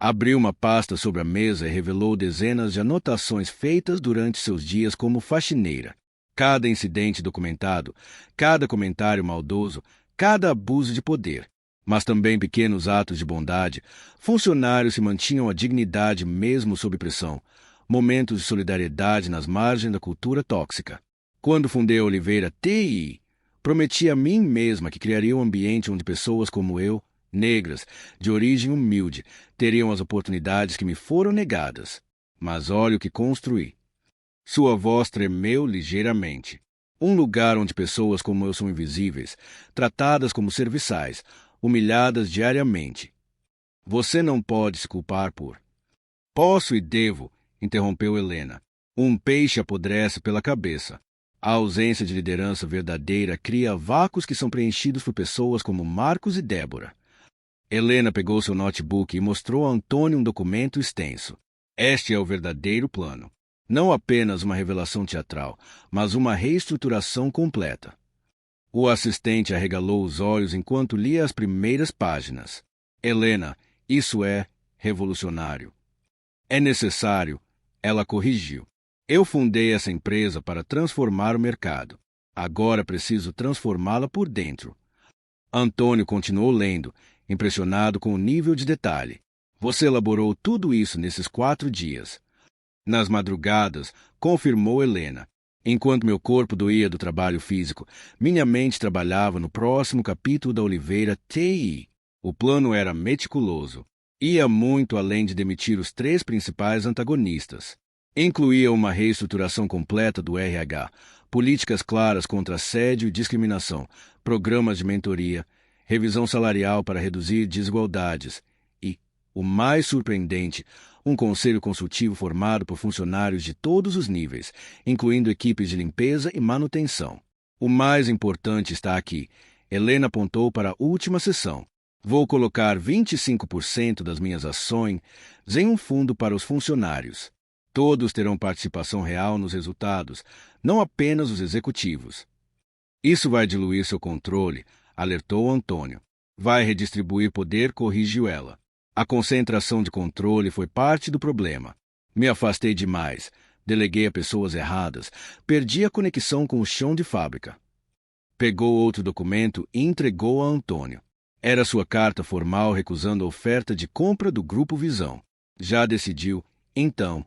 Abriu uma pasta sobre a mesa e revelou dezenas de anotações feitas durante seus dias como faxineira. Cada incidente documentado, cada comentário maldoso, cada abuso de poder. Mas também pequenos atos de bondade. Funcionários se mantinham a dignidade mesmo sob pressão. Momentos de solidariedade nas margens da cultura tóxica. Quando fundei a Oliveira TI, prometi a mim mesma que criaria um ambiente onde pessoas como eu, negras, de origem humilde, teriam as oportunidades que me foram negadas. Mas olha o que construí. Sua voz tremeu ligeiramente. Um lugar onde pessoas como eu são invisíveis, tratadas como serviçais, humilhadas diariamente. Você não pode se culpar por... Posso e devo, interrompeu Helena. Um peixe apodrece pela cabeça. A ausência de liderança verdadeira cria vácuos que são preenchidos por pessoas como Marcos e Débora. Helena pegou seu notebook e mostrou a Antônio um documento extenso. Este é o verdadeiro plano. Não apenas uma revelação teatral, mas uma reestruturação completa. O assistente arregalou os olhos enquanto lia as primeiras páginas. Helena, isso é revolucionário. É necessário, ela corrigiu. Eu fundei essa empresa para transformar o mercado. Agora preciso transformá-la por dentro. Antônio continuou lendo, impressionado com o nível de detalhe. Você elaborou tudo isso nesses 4 dias. Nas madrugadas, confirmou Helena. Enquanto meu corpo doía do trabalho físico, minha mente trabalhava no próximo capítulo da Oliveira TI. O plano era meticuloso. Ia muito além de demitir os 3 principais antagonistas. Incluía uma reestruturação completa do RH, políticas claras contra assédio e discriminação, programas de mentoria, revisão salarial para reduzir desigualdades e, o mais surpreendente, um conselho consultivo formado por funcionários de todos os níveis, incluindo equipes de limpeza e manutenção. O mais importante está aqui. Helena apontou para a última sessão. Vou colocar 25% das minhas ações em um fundo para os funcionários. Todos terão participação real nos resultados, não apenas os executivos. Isso vai diluir seu controle, alertou Antônio. Vai redistribuir poder, corrigiu ela. A concentração de controle foi parte do problema. Me afastei demais, deleguei a pessoas erradas, perdi a conexão com o chão de fábrica. Pegou outro documento e entregou a Antônio. Era sua carta formal recusando a oferta de compra do Grupo Visão. Já decidiu, então.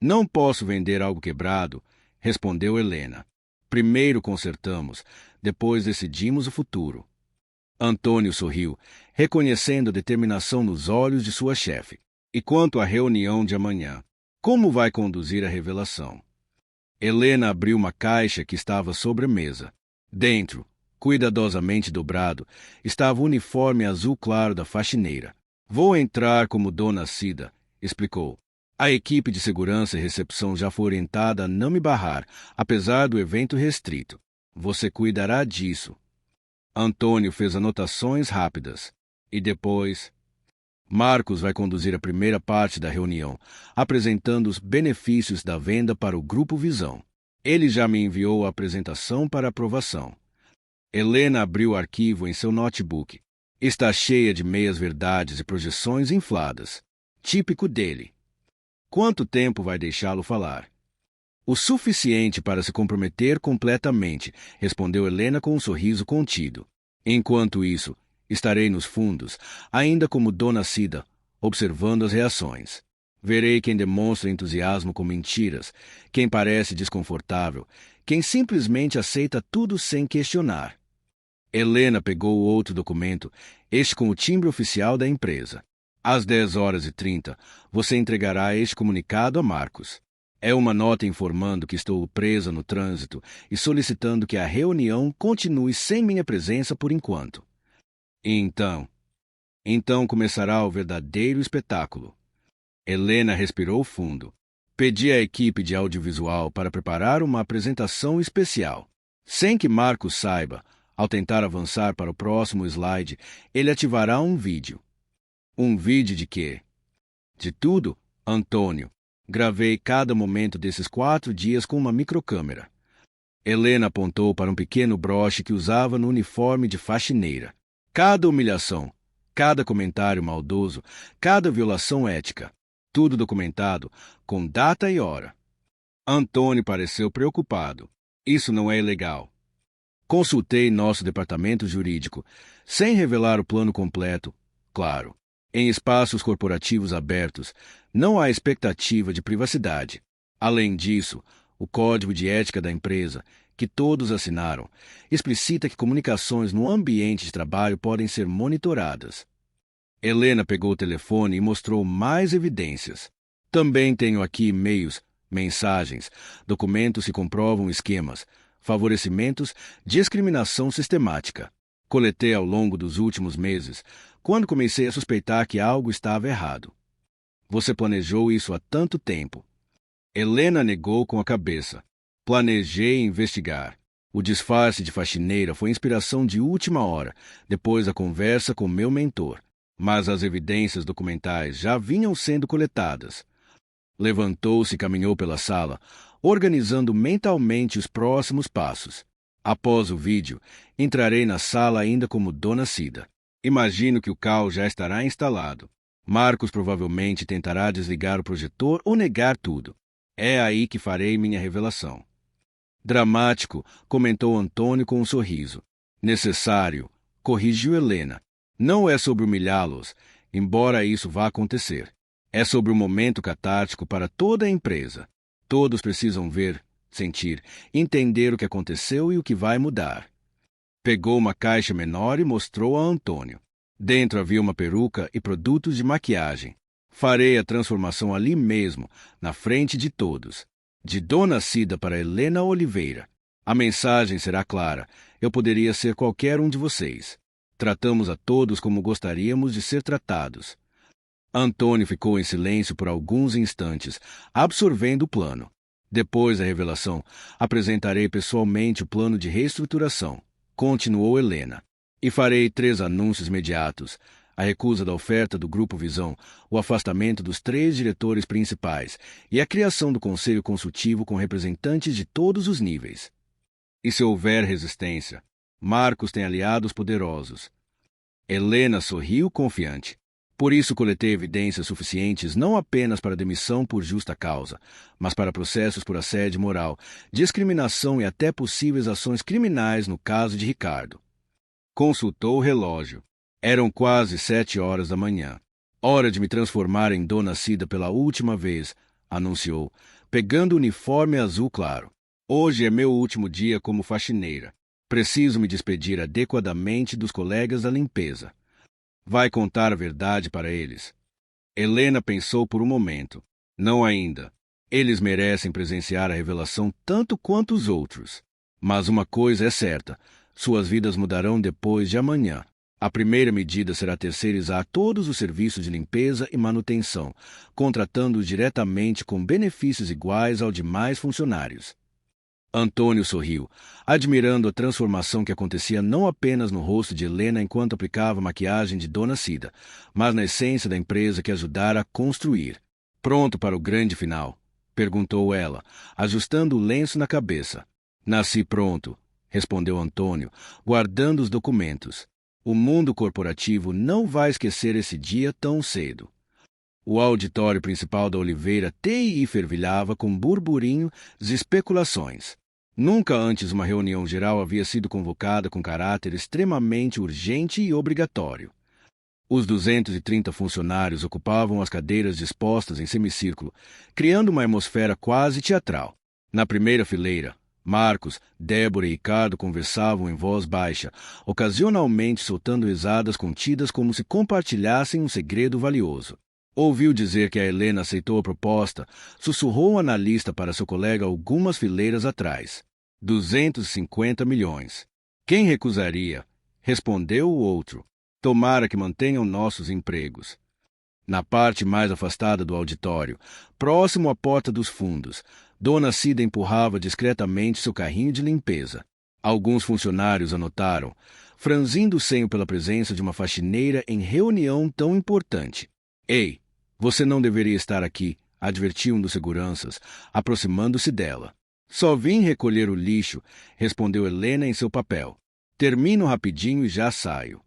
Não posso vender algo quebrado, respondeu Helena. Primeiro consertamos, depois decidimos o futuro. Antônio sorriu, reconhecendo a determinação nos olhos de sua chefe. E quanto à reunião de amanhã? Como vai conduzir a revelação? Helena abriu uma caixa que estava sobre a mesa. Dentro, cuidadosamente dobrado, estava o uniforme azul claro da faxineira. Vou entrar como Dona Cida, explicou. A equipe de segurança e recepção já foi orientada a não me barrar, apesar do evento restrito. Você cuidará disso. Antônio fez anotações rápidas. E depois... Marcos vai conduzir a primeira parte da reunião, apresentando os benefícios da venda para o Grupo Visão. Ele já me enviou a apresentação para aprovação. Helena abriu o arquivo em seu notebook. Está cheia de meias-verdades e projeções infladas. Típico dele. Quanto tempo vai deixá-lo falar? O suficiente para se comprometer completamente, respondeu Helena com um sorriso contido. Enquanto isso, estarei nos fundos, ainda como Dona Cida, observando as reações. Verei quem demonstra entusiasmo com mentiras, quem parece desconfortável, quem simplesmente aceita tudo sem questionar. Helena pegou o outro documento, este com o timbre oficial da empresa. Às 10h30, você entregará este comunicado a Marcos. É uma nota informando que estou presa no trânsito e solicitando que a reunião continue sem minha presença por enquanto. Então começará o verdadeiro espetáculo. Helena respirou fundo. Pedi à equipe de audiovisual para preparar uma apresentação especial. Sem que Marcos saiba, ao tentar avançar para o próximo slide, ele ativará um vídeo. Um vídeo de quê? De tudo, Antônio. Gravei cada momento desses 4 dias com uma microcâmera. Helena apontou para um pequeno broche que usava no uniforme de faxineira. Cada humilhação, cada comentário maldoso, cada violação ética. Tudo documentado, com data e hora. Antônio pareceu preocupado. Isso não é ilegal. Consultei nosso departamento jurídico, sem revelar o plano completo, claro. Em espaços corporativos abertos, não há expectativa de privacidade. Além disso, o Código de Ética da empresa, que todos assinaram, explicita que comunicações no ambiente de trabalho podem ser monitoradas. Helena pegou o telefone e mostrou mais evidências. Também tenho aqui e-mails, mensagens, documentos que comprovam esquemas, favorecimentos, discriminação sistemática. Coletei ao longo dos últimos meses, quando comecei a suspeitar que algo estava errado. Você planejou isso há tanto tempo. Helena negou com a cabeça. Planejei investigar. O disfarce de faxineira foi inspiração de última hora, depois da conversa com meu mentor. Mas as evidências documentais já vinham sendo coletadas. Levantou-se e caminhou pela sala, organizando mentalmente os próximos passos. Após o vídeo, entrarei na sala ainda como Dona Cida. Imagino que o caos já estará instalado. Marcos provavelmente tentará desligar o projetor ou negar tudo. É aí que farei minha revelação. Dramático, comentou Antônio com um sorriso. Necessário, corrigiu Helena. Não é sobre humilhá-los, embora isso vá acontecer. É sobre um momento catártico para toda a empresa. Todos precisam ver, sentir, entender o que aconteceu e o que vai mudar. Pegou uma caixa menor e mostrou a Antônio. Dentro havia uma peruca e produtos de maquiagem. Farei a transformação ali mesmo, na frente de todos. De Dona Cida para Helena Oliveira. A mensagem será clara. Eu poderia ser qualquer um de vocês. Tratamos a todos como gostaríamos de ser tratados. Antônio ficou em silêncio por alguns instantes, absorvendo o plano. Depois da revelação, apresentarei pessoalmente o plano de reestruturação, continuou Helena. E farei 3 anúncios imediatos: a recusa da oferta do Grupo Visão, o afastamento dos 3 diretores principais e a criação do Conselho Consultivo com representantes de todos os níveis. E se houver resistência, Marcos tem aliados poderosos. Helena sorriu confiante. Por isso coletei evidências suficientes não apenas para demissão por justa causa, mas para processos por assédio moral, discriminação e até possíveis ações criminais no caso de Ricardo. Consultou o relógio. Eram quase 7 horas da manhã. Hora de me transformar em Dona Cida pela última vez, anunciou, pegando o uniforme azul claro. Hoje é meu último dia como faxineira. Preciso me despedir adequadamente dos colegas da limpeza. Vai contar a verdade para eles. Helena pensou por um momento. Não ainda. Eles merecem presenciar a revelação tanto quanto os outros. Mas uma coisa é certa. Suas vidas mudarão depois de amanhã. A primeira medida será terceirizar todos os serviços de limpeza e manutenção, contratando-os diretamente com benefícios iguais ao de mais funcionários. Antônio sorriu, admirando a transformação que acontecia não apenas no rosto de Helena enquanto aplicava a maquiagem de Dona Cida, mas na essência da empresa que ajudara a construir. Pronto para o grande final? Perguntou ela, ajustando o lenço na cabeça. Nasci pronto, respondeu Antônio, guardando os documentos. O mundo corporativo não vai esquecer esse dia tão cedo. O auditório principal da Oliveira TI fervilhava com burburinho e especulações. Nunca antes uma reunião geral havia sido convocada com caráter extremamente urgente e obrigatório. Os 230 funcionários ocupavam as cadeiras dispostas em semicírculo, criando uma atmosfera quase teatral. Na primeira fileira, Marcos, Débora e Ricardo conversavam em voz baixa, ocasionalmente soltando risadas contidas como se compartilhassem um segredo valioso. Ouviu dizer que a Helena aceitou a proposta, sussurrou um analista para seu colega algumas fileiras atrás. 250 milhões. Quem recusaria? Respondeu o outro. Tomara que mantenham nossos empregos. Na parte mais afastada do auditório, próximo à porta dos fundos, Dona Cida empurrava discretamente seu carrinho de limpeza. Alguns funcionários a notaram, franzindo o senho pela presença de uma faxineira em reunião tão importante. Ei, você não deveria estar aqui, advertiu um dos seguranças, aproximando-se dela. Só vim recolher o lixo, respondeu Helena em seu papel. Termino rapidinho e já saio.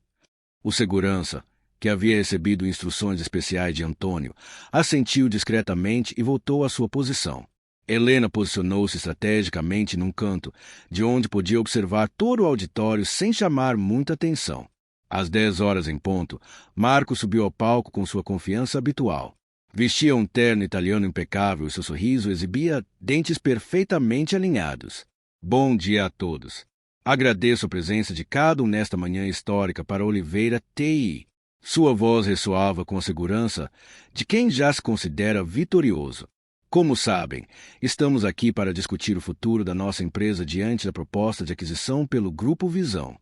O segurança, que havia recebido instruções especiais de Antônio, assentiu discretamente e voltou à sua posição. Helena posicionou-se estrategicamente num canto, de onde podia observar todo o auditório sem chamar muita atenção. Às 10 horas em ponto, Marco subiu ao palco com sua confiança habitual. Vestia um terno italiano impecável e seu sorriso exibia dentes perfeitamente alinhados. Bom dia a todos. Agradeço a presença de cada um nesta manhã histórica para Oliveira TI. Sua voz ressoava com a segurança de quem já se considera vitorioso. Como sabem, estamos aqui para discutir o futuro da nossa empresa diante da proposta de aquisição pelo Grupo Visão.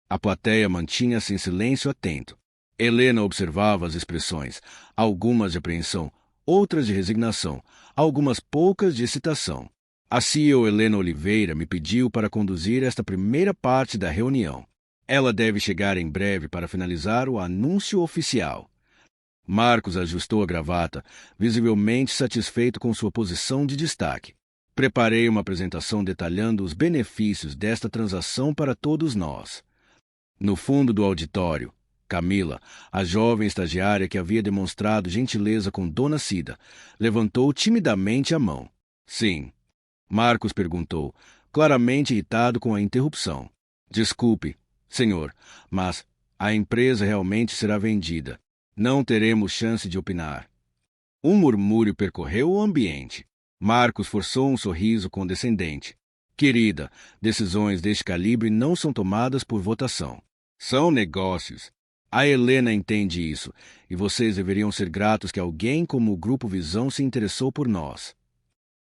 A plateia mantinha-se em silêncio atento. Helena observava as expressões, algumas de apreensão, outras de resignação, algumas poucas de excitação. A CEO Helena Oliveira me pediu para conduzir esta primeira parte da reunião. Ela deve chegar em breve para finalizar o anúncio oficial. Marcos ajustou a gravata, visivelmente satisfeito com sua posição de destaque. Preparei uma apresentação detalhando os benefícios desta transação para todos nós. No fundo do auditório, Camila, a jovem estagiária que havia demonstrado gentileza com Dona Cida, levantou timidamente a mão. Sim. Marcos perguntou, claramente irritado com a interrupção. Desculpe, senhor, mas a empresa realmente será vendida. Não teremos chance de opinar. Um murmúrio percorreu o ambiente. Marcos forçou um sorriso condescendente. Querida, decisões deste calibre não são tomadas por votação. São negócios. A Helena entende isso, e vocês deveriam ser gratos que alguém como o Grupo Visão se interessou por nós.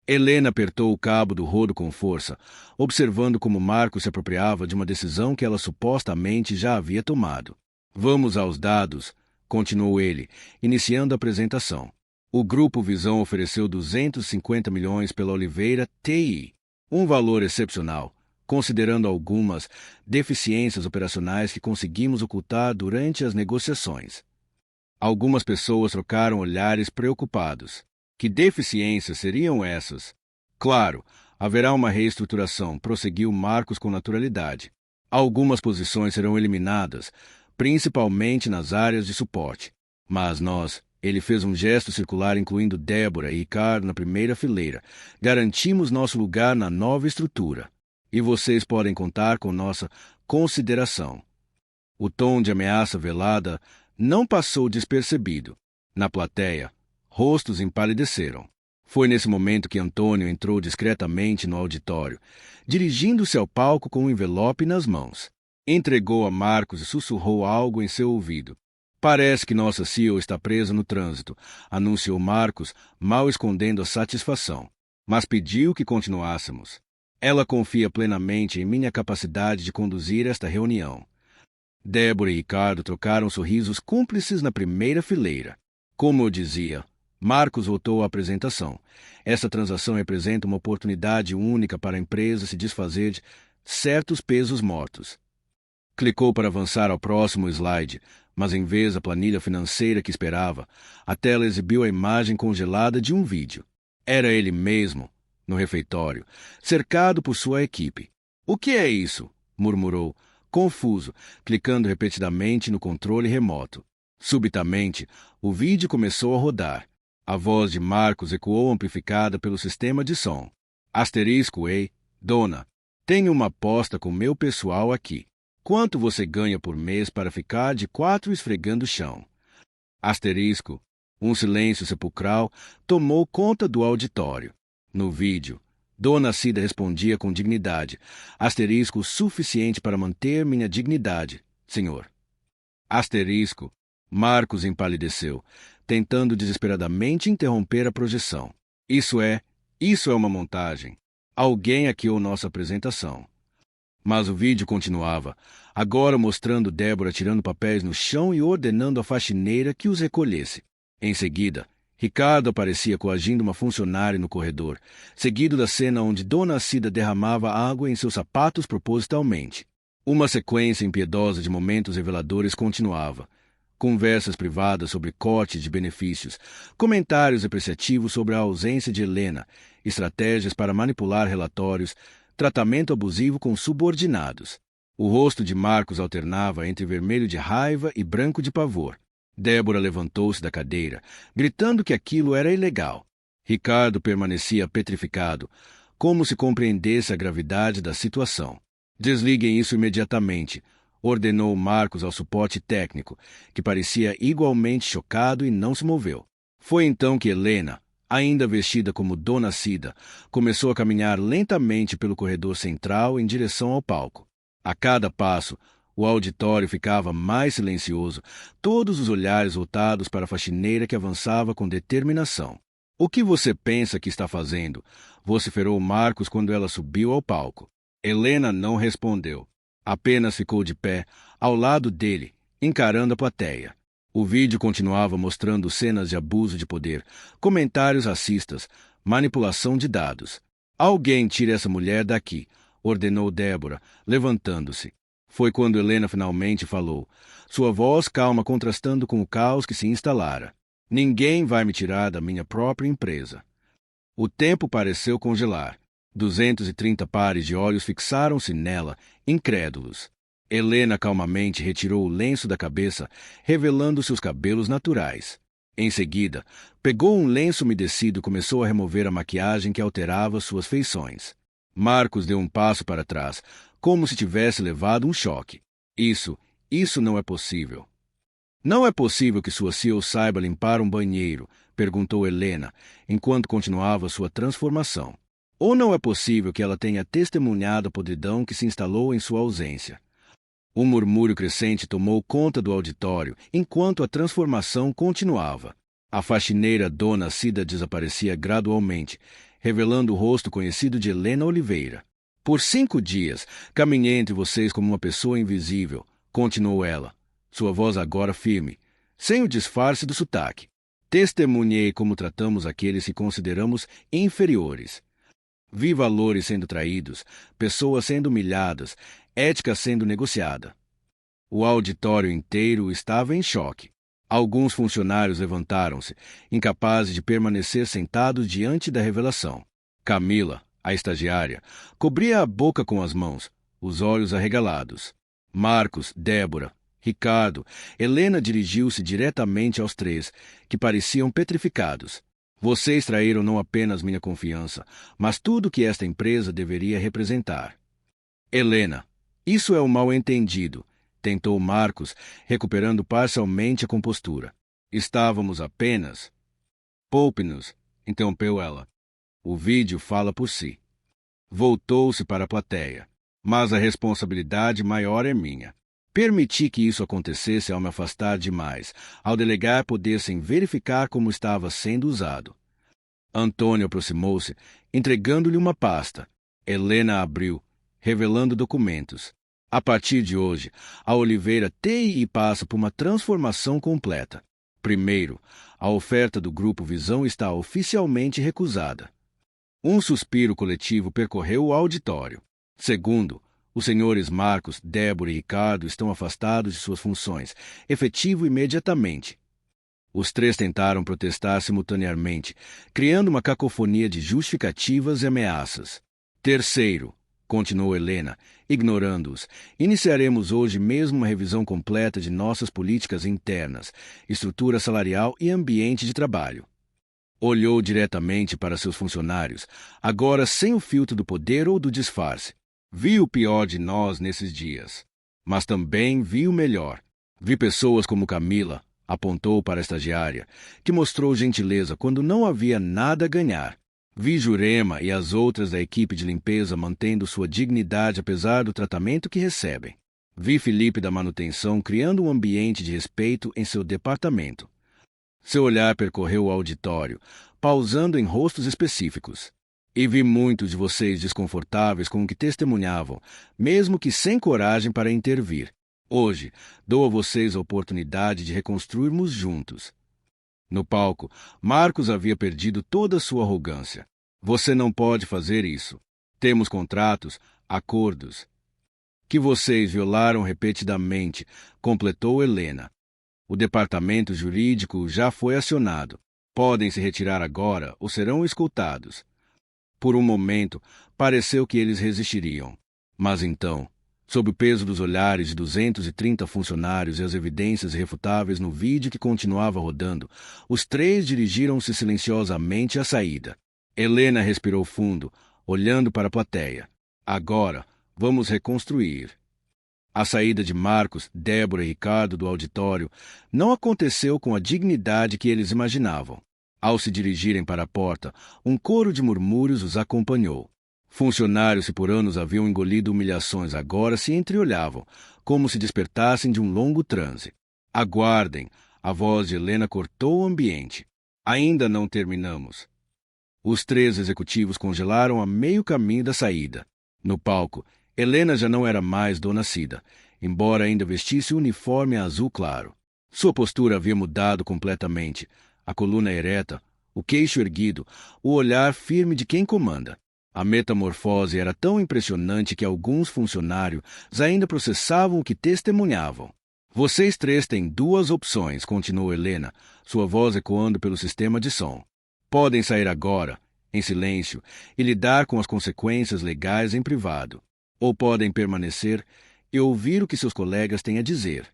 Helena apertou o cabo do rodo com força, observando como Marcos se apropriava de uma decisão que ela supostamente já havia tomado. Vamos aos dados, continuou ele, iniciando a apresentação. O Grupo Visão ofereceu 250 milhões pela Oliveira TI, um valor excepcional, considerando algumas deficiências operacionais que conseguimos ocultar durante as negociações. Algumas pessoas trocaram olhares preocupados. Que deficiências seriam essas? Claro, haverá uma reestruturação, prosseguiu Marcos com naturalidade. Algumas posições serão eliminadas, principalmente nas áreas de suporte. Mas nós, ele fez um gesto circular incluindo Débora e Ricardo na primeira fileira, garantimos nosso lugar na nova estrutura. E vocês podem contar com nossa consideração. O tom de ameaça velada não passou despercebido. Na plateia, rostos empalideceram. Foi nesse momento que Antônio entrou discretamente no auditório, dirigindo-se ao palco com um envelope nas mãos. Entregou a Marcos e sussurrou algo em seu ouvido. Parece que nossa CEO está presa no trânsito, anunciou Marcos, mal escondendo a satisfação. Mas pediu que continuássemos. Ela confia plenamente em minha capacidade de conduzir esta reunião. Débora e Ricardo trocaram sorrisos cúmplices na primeira fileira. Como eu dizia, Marcos voltou à apresentação. Esta transação representa uma oportunidade única para a empresa se desfazer de certos pesos mortos. Clicou para avançar ao próximo slide, mas em vez da planilha financeira que esperava, a tela exibiu a imagem congelada de um vídeo. Era ele mesmo, no refeitório, cercado por sua equipe. O que é isso? Murmurou, confuso, clicando repetidamente no controle remoto. Subitamente, o vídeo começou a rodar. A voz de Marcos ecoou amplificada pelo sistema de som. Asterisco, ei, dona, tenho uma aposta com meu pessoal aqui. Quanto você ganha por mês para ficar de 4 esfregando o chão? Asterisco. Um silêncio sepulcral tomou conta do auditório. No vídeo, Dona Cida respondia com dignidade. Asterisco suficiente para manter minha dignidade, senhor. Asterisco. Marcos empalideceu, tentando desesperadamente interromper a projeção. Isso é uma montagem. Alguém hackeou nossa apresentação. Mas o vídeo continuava, agora mostrando Débora tirando papéis no chão e ordenando à faxineira que os recolhesse. Em seguida, Ricardo aparecia coagindo uma funcionária no corredor, seguido da cena onde Dona Cida derramava água em seus sapatos propositalmente. Uma sequência impiedosa de momentos reveladores continuava. Conversas privadas sobre corte de benefícios, comentários apreciativos sobre a ausência de Helena, estratégias para manipular relatórios, tratamento abusivo com subordinados. O rosto de Marcos alternava entre vermelho de raiva e branco de pavor. Débora levantou-se da cadeira, gritando que aquilo era ilegal. Ricardo permanecia petrificado, como se compreendesse a gravidade da situação. Desliguem isso imediatamente, ordenou Marcos ao suporte técnico, que parecia igualmente chocado e não se moveu. Foi então que Helena, ainda vestida como Dona Cida, começou a caminhar lentamente pelo corredor central em direção ao palco. A cada passo, o auditório ficava mais silencioso, todos os olhares voltados para a faxineira que avançava com determinação. O que você pensa que está fazendo? Vociferou Marcos quando ela subiu ao palco. Helena não respondeu. Apenas ficou de pé, ao lado dele, encarando a plateia. O vídeo continuava mostrando cenas de abuso de poder, comentários racistas, manipulação de dados. Alguém tire essa mulher daqui, ordenou Débora, levantando-se. Foi quando Helena finalmente falou, sua voz calma contrastando com o caos que se instalara. Ninguém vai me tirar da minha própria empresa. O tempo pareceu congelar. 230 pares de olhos fixaram-se nela, incrédulos. Helena calmamente retirou o lenço da cabeça, revelando seus cabelos naturais. Em seguida, pegou um lenço umedecido e começou a remover a maquiagem que alterava suas feições. Marcos deu um passo para trás, como se tivesse levado um choque. Isso não é possível. Não é possível que sua CEO saiba limpar um banheiro, perguntou Helena, enquanto continuava sua transformação. Ou não é possível que ela tenha testemunhado a podridão que se instalou em sua ausência? Um murmúrio crescente tomou conta do auditório, enquanto a transformação continuava. A faxineira Dona Cida desaparecia gradualmente, revelando o rosto conhecido de Helena Oliveira. Por 5 dias, caminhei entre vocês como uma pessoa invisível, continuou ela, sua voz agora firme, sem o disfarce do sotaque. Testemunhei como tratamos aqueles que consideramos inferiores. Vi valores sendo traídos, pessoas sendo humilhadas, ética sendo negociada. O auditório inteiro estava em choque. Alguns funcionários levantaram-se, incapazes de permanecer sentados diante da revelação. Camila, a estagiária, cobria a boca com as mãos, os olhos arregalados. Marcos, Débora, Ricardo, Helena dirigiu-se diretamente aos 3, que pareciam petrificados. Vocês traíram não apenas minha confiança, mas tudo que esta empresa deveria representar. Helena, isso é um mal-entendido, tentou Marcos, recuperando parcialmente a compostura. Estávamos apenas... Poupe-nos, interrompeu ela. O vídeo fala por si. Voltou-se para a plateia. Mas a responsabilidade maior é minha. Permiti que isso acontecesse ao me afastar demais, ao delegar poder sem verificar como estava sendo usado. Antônio aproximou-se, entregando-lhe uma pasta. Helena abriu, revelando documentos. A partir de hoje, a Oliveira tem e passa por uma transformação completa. Primeiro, a oferta do Grupo Visão está oficialmente recusada. Um suspiro coletivo percorreu o auditório. Segundo, os senhores Marcos, Débora e Ricardo estão afastados de suas funções, efetivo imediatamente. Os 3 tentaram protestar simultaneamente, criando uma cacofonia de justificativas e ameaças. Terceiro, continuou Helena, ignorando-os, iniciaremos hoje mesmo uma revisão completa de nossas políticas internas, estrutura salarial e ambiente de trabalho. Olhou diretamente para seus funcionários, agora sem o filtro do poder ou do disfarce. Vi o pior de nós nesses dias, mas também vi o melhor. Vi pessoas como Camila, apontou para a estagiária, que mostrou gentileza quando não havia nada a ganhar. Vi Jurema e as outras da equipe de limpeza mantendo sua dignidade apesar do tratamento que recebem. Vi Felipe da manutenção criando um ambiente de respeito em seu departamento. Seu olhar percorreu o auditório, pausando em rostos específicos. E vi muitos de vocês desconfortáveis com o que testemunhavam, mesmo que sem coragem para intervir. Hoje, dou a vocês a oportunidade de reconstruirmos juntos. No palco, Marcos havia perdido toda a sua arrogância. Você não pode fazer isso. Temos contratos, acordos. Que vocês violaram repetidamente, completou Helena. O departamento jurídico já foi acionado. Podem se retirar agora ou serão escoltados. Por um momento, pareceu que eles resistiriam. Mas então, sob o peso dos olhares de 230 funcionários e as evidências irrefutáveis no vídeo que continuava rodando, os 3 dirigiram-se silenciosamente à saída. Helena respirou fundo, olhando para a plateia. Agora, vamos reconstruir. A saída de Marcos, Débora e Ricardo do auditório não aconteceu com a dignidade que eles imaginavam. Ao se dirigirem para a porta, um coro de murmúrios os acompanhou. Funcionários que por anos haviam engolido humilhações agora se entreolhavam, como se despertassem de um longo transe. Aguardem! A voz de Helena cortou o ambiente. Ainda não terminamos. Os 3 executivos congelaram a meio caminho da saída. No palco, Helena já não era mais Dona Cida, embora ainda vestisse o uniforme azul claro. Sua postura havia mudado completamente. A coluna ereta, o queixo erguido, o olhar firme de quem comanda. A metamorfose era tão impressionante que alguns funcionários ainda processavam o que testemunhavam. Vocês três têm duas opções, continuou Helena, sua voz ecoando pelo sistema de som. Podem sair agora, em silêncio, e lidar com as consequências legais em privado. Ou podem permanecer e ouvir o que seus colegas têm a dizer.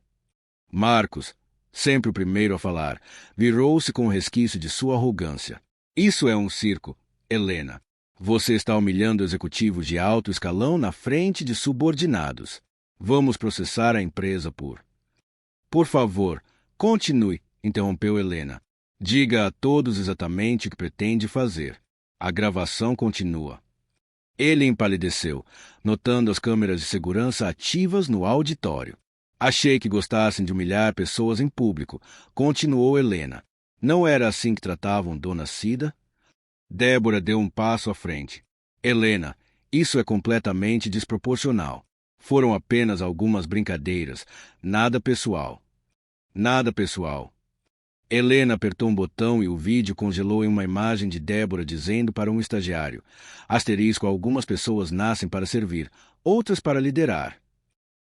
Marcos, sempre o primeiro a falar, virou-se com um resquício de sua arrogância. Isso é um circo, Helena. Você está humilhando executivos de alto escalão na frente de subordinados. Vamos processar a empresa por... Por favor, continue, interrompeu Helena. Diga a todos exatamente o que pretende fazer. A gravação continua. Ele empalideceu, notando as câmeras de segurança ativas no auditório. Achei que gostassem de humilhar pessoas em público, continuou Helena. Não era assim que tratavam Dona Cida? Débora deu um passo à frente. Helena, isso é completamente desproporcional. Foram apenas algumas brincadeiras, nada pessoal. Nada pessoal. Helena apertou um botão e o vídeo congelou em uma imagem de Débora dizendo para um estagiário: asterisco, algumas pessoas nascem para servir, outras para liderar.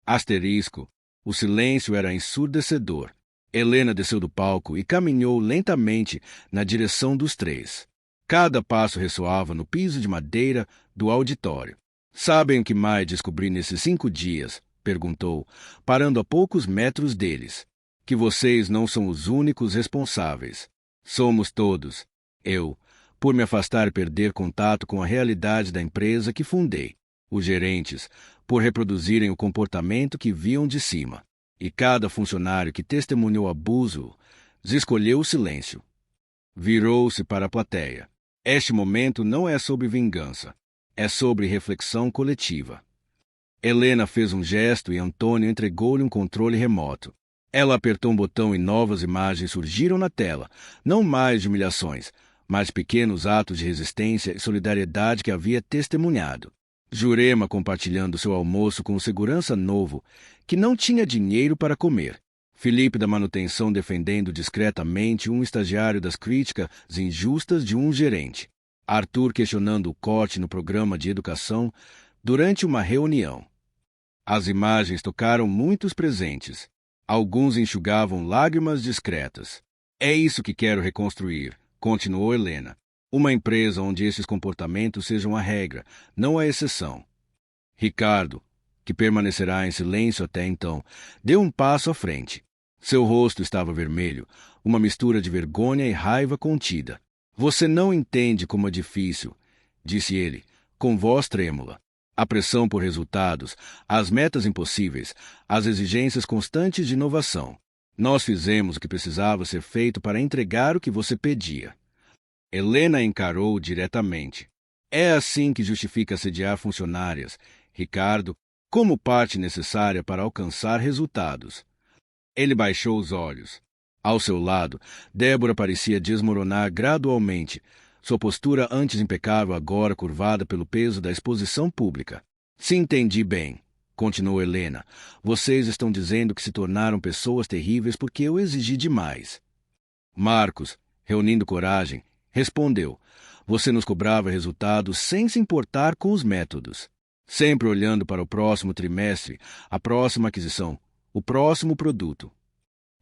Asterisco. O silêncio era ensurdecedor. Helena desceu do palco e caminhou lentamente na direção dos três. Cada passo ressoava no piso de madeira do auditório. Sabem o que mais descobri nesses 5 dias? Perguntou, parando a poucos metros deles. Que vocês não são os únicos responsáveis. Somos todos. Eu, por me afastar e perder contato com a realidade da empresa que fundei. Os gerentes, por reproduzirem o comportamento que viam de cima. E cada funcionário que testemunhou abuso escolheu o silêncio. Virou-se para a plateia. Este momento não é sobre vingança. É sobre reflexão coletiva. Helena fez um gesto e Antônio entregou-lhe um controle remoto. Ela apertou um botão e novas imagens surgiram na tela, não mais de humilhações, mas pequenos atos de resistência e solidariedade que havia testemunhado. Jurema compartilhando seu almoço com um segurança novo, que não tinha dinheiro para comer. Felipe da manutenção defendendo discretamente um estagiário das críticas injustas de um gerente. Arthur questionando o corte no programa de educação durante uma reunião. As imagens tocaram muitos presentes. Alguns enxugavam lágrimas discretas. É isso que quero reconstruir, continuou Helena. Uma empresa onde esses comportamentos sejam a regra, não a exceção. Ricardo, que permanecerá em silêncio até então, deu um passo à frente. Seu rosto estava vermelho, uma mistura de vergonha e raiva contida. Você não entende como é difícil, disse ele, com voz trêmula. A pressão por resultados, as metas impossíveis, as exigências constantes de inovação. Nós fizemos o que precisava ser feito para entregar o que você pedia. Helena encarou diretamente. É assim que justifica assediar funcionárias, Ricardo, como parte necessária para alcançar resultados. Ele baixou os olhos. Ao seu lado, Débora parecia desmoronar gradualmente, sua postura antes impecável agora curvada pelo peso da exposição pública. Se entendi bem, continuou Helena, vocês estão dizendo que se tornaram pessoas terríveis porque eu exigi demais. Marcos, reunindo coragem, respondeu, você nos cobrava resultados sem se importar com os métodos. Sempre olhando para o próximo trimestre, a próxima aquisição, o próximo produto.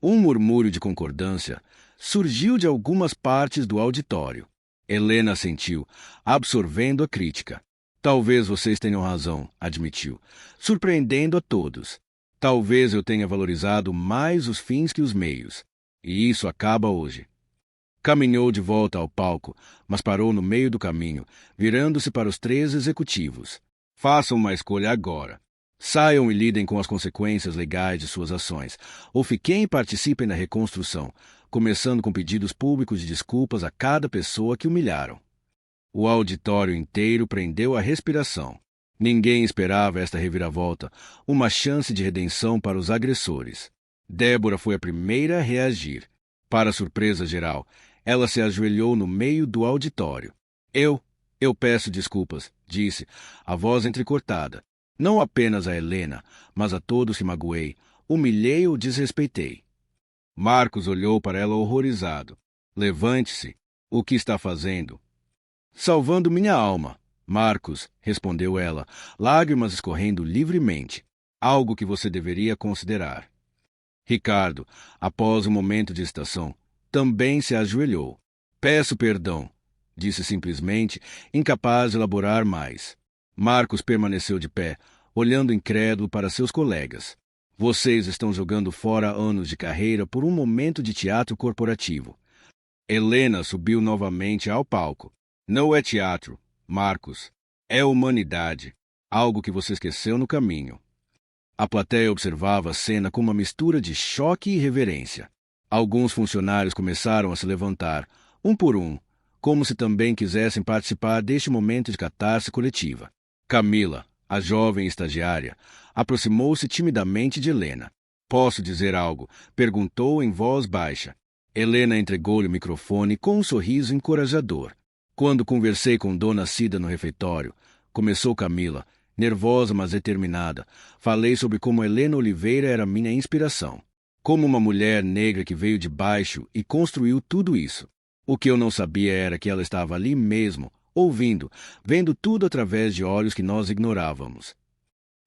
Um murmúrio de concordância surgiu de algumas partes do auditório. Helena assentiu, absorvendo a crítica. Talvez vocês tenham razão, admitiu, surpreendendo a todos. Talvez eu tenha valorizado mais os fins que os meios. E isso acaba hoje. Caminhou de volta ao palco, mas parou no meio do caminho, virando-se para os 3 executivos. Façam uma escolha agora. Saiam e lidem com as consequências legais de suas ações, ou fiquem e participem da reconstrução, começando com pedidos públicos de desculpas a cada pessoa que humilharam. O auditório inteiro prendeu a respiração. Ninguém esperava esta reviravolta, uma chance de redenção para os agressores. Débora foi a primeira a reagir. Para surpresa geral, ela se ajoelhou no meio do auditório. Eu peço desculpas, disse, a voz entrecortada. Não apenas a Helena, mas a todos que magoei, humilhei ou desrespeitei. Marcos olhou para ela horrorizado. Levante-se. O que está fazendo? Salvando minha alma, Marcos, respondeu ela, lágrimas escorrendo livremente. Algo que você deveria considerar. Ricardo, após um momento de hesitação, também se ajoelhou. Peço perdão, disse simplesmente, incapaz de elaborar mais. Marcos permaneceu de pé, olhando incrédulo para seus colegas. Vocês estão jogando fora anos de carreira por um momento de teatro corporativo. Helena subiu novamente ao palco. Não é teatro, Marcos. É humanidade. Algo que você esqueceu no caminho. A plateia observava a cena com uma mistura de choque e reverência. Alguns funcionários começaram a se levantar, um por um, como se também quisessem participar deste momento de catarse coletiva. Camila, a jovem estagiária, aproximou-se timidamente de Helena. Posso dizer algo? Perguntou em voz baixa. Helena entregou-lhe o microfone com um sorriso encorajador. Quando conversei com Dona Cida no refeitório, começou Camila, nervosa mas determinada, falei sobre como Helena Oliveira era minha inspiração. Como uma mulher negra que veio de baixo e construiu tudo isso. O que eu não sabia era que ela estava ali mesmo, ouvindo, vendo tudo através de olhos que nós ignorávamos.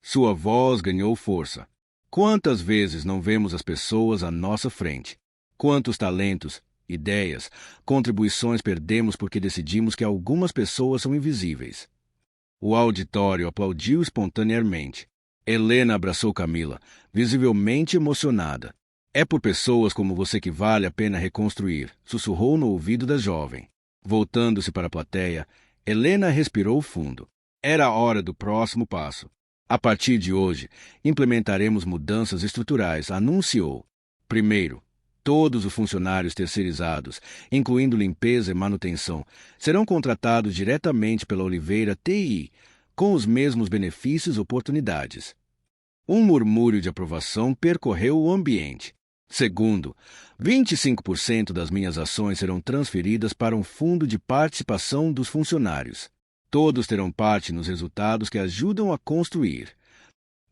Sua voz ganhou força. Quantas vezes não vemos as pessoas à nossa frente? Quantos talentos, ideias, contribuições perdemos porque decidimos que algumas pessoas são invisíveis? O auditório aplaudiu espontaneamente. Helena abraçou Camila, visivelmente emocionada. É por pessoas como você que vale a pena reconstruir, sussurrou no ouvido da jovem. Voltando-se para a plateia, Helena respirou fundo. Era a hora do próximo passo. A partir de hoje, implementaremos mudanças estruturais, anunciou. Primeiro, todos os funcionários terceirizados, incluindo limpeza e manutenção, serão contratados diretamente pela Oliveira TI, com os mesmos benefícios e oportunidades. Um murmúrio de aprovação percorreu o ambiente. Segundo, 25% das minhas ações serão transferidas para um fundo de participação dos funcionários. Todos terão parte nos resultados que ajudam a construir.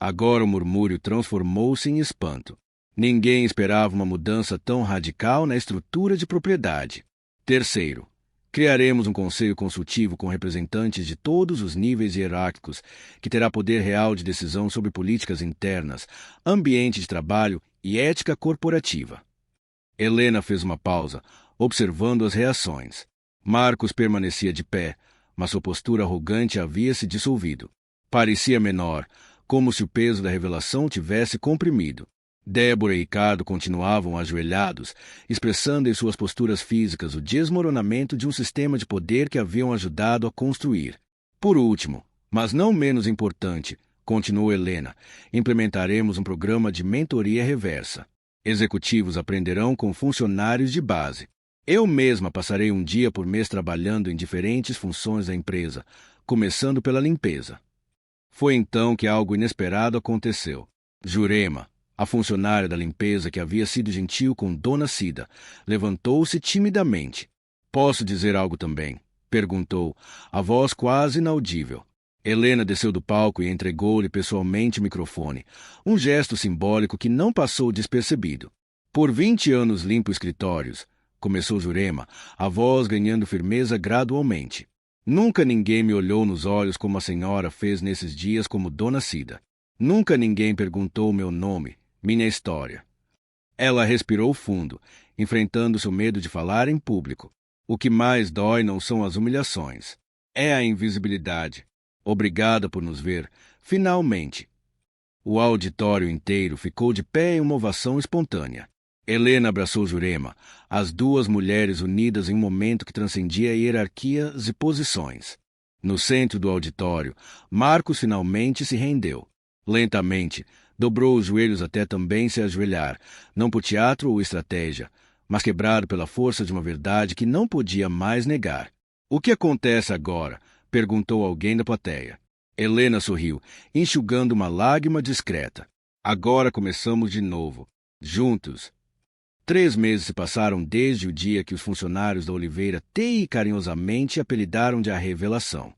Agora o murmúrio transformou-se em espanto. Ninguém esperava uma mudança tão radical na estrutura de propriedade. Terceiro, criaremos um conselho consultivo com representantes de todos os níveis hierárquicos, que terá poder real de decisão sobre políticas internas, ambiente de trabalho e ética corporativa. Helena fez uma pausa, observando as reações. Marcos permanecia de pé, mas sua postura arrogante havia se dissolvido. Parecia menor, como se o peso da revelação tivesse comprimido. Débora e Ricardo continuavam ajoelhados, expressando em suas posturas físicas o desmoronamento de um sistema de poder que haviam ajudado a construir. Por último, mas não menos importante, continuou Helena, implementaremos um programa de mentoria reversa. Executivos aprenderão com funcionários de base. Eu mesma passarei um dia por mês trabalhando em diferentes funções da empresa, começando pela limpeza. Foi então que algo inesperado aconteceu. Jurema, a funcionária da limpeza que havia sido gentil com Dona Cida, levantou-se timidamente. Posso dizer algo também? Perguntou, a voz quase inaudível. Helena desceu do palco e entregou-lhe pessoalmente o microfone, um gesto simbólico que não passou despercebido. Por 20 anos limpo escritórios, começou Jurema, a voz ganhando firmeza gradualmente. Nunca ninguém me olhou nos olhos como a senhora fez nesses dias como Dona Cida. Nunca ninguém perguntou meu nome, minha história. Ela respirou fundo, enfrentando seu medo de falar em público. O que mais dói não são as humilhações. É a invisibilidade. Obrigada por nos ver, finalmente. O auditório inteiro ficou de pé em uma ovação espontânea. Helena abraçou Jurema, as duas mulheres unidas em um momento que transcendia hierarquias e posições. No centro do auditório, Marcos finalmente se rendeu. Lentamente, dobrou os joelhos até também se ajoelhar, não por teatro ou estratégia, mas quebrado pela força de uma verdade que não podia mais negar. O que acontece agora? Perguntou alguém da plateia. Helena sorriu, enxugando uma lágrima discreta. Agora começamos de novo, juntos. 3 meses se passaram desde o dia que os funcionários da Oliveira TI carinhosamente apelidaram de A Revelação.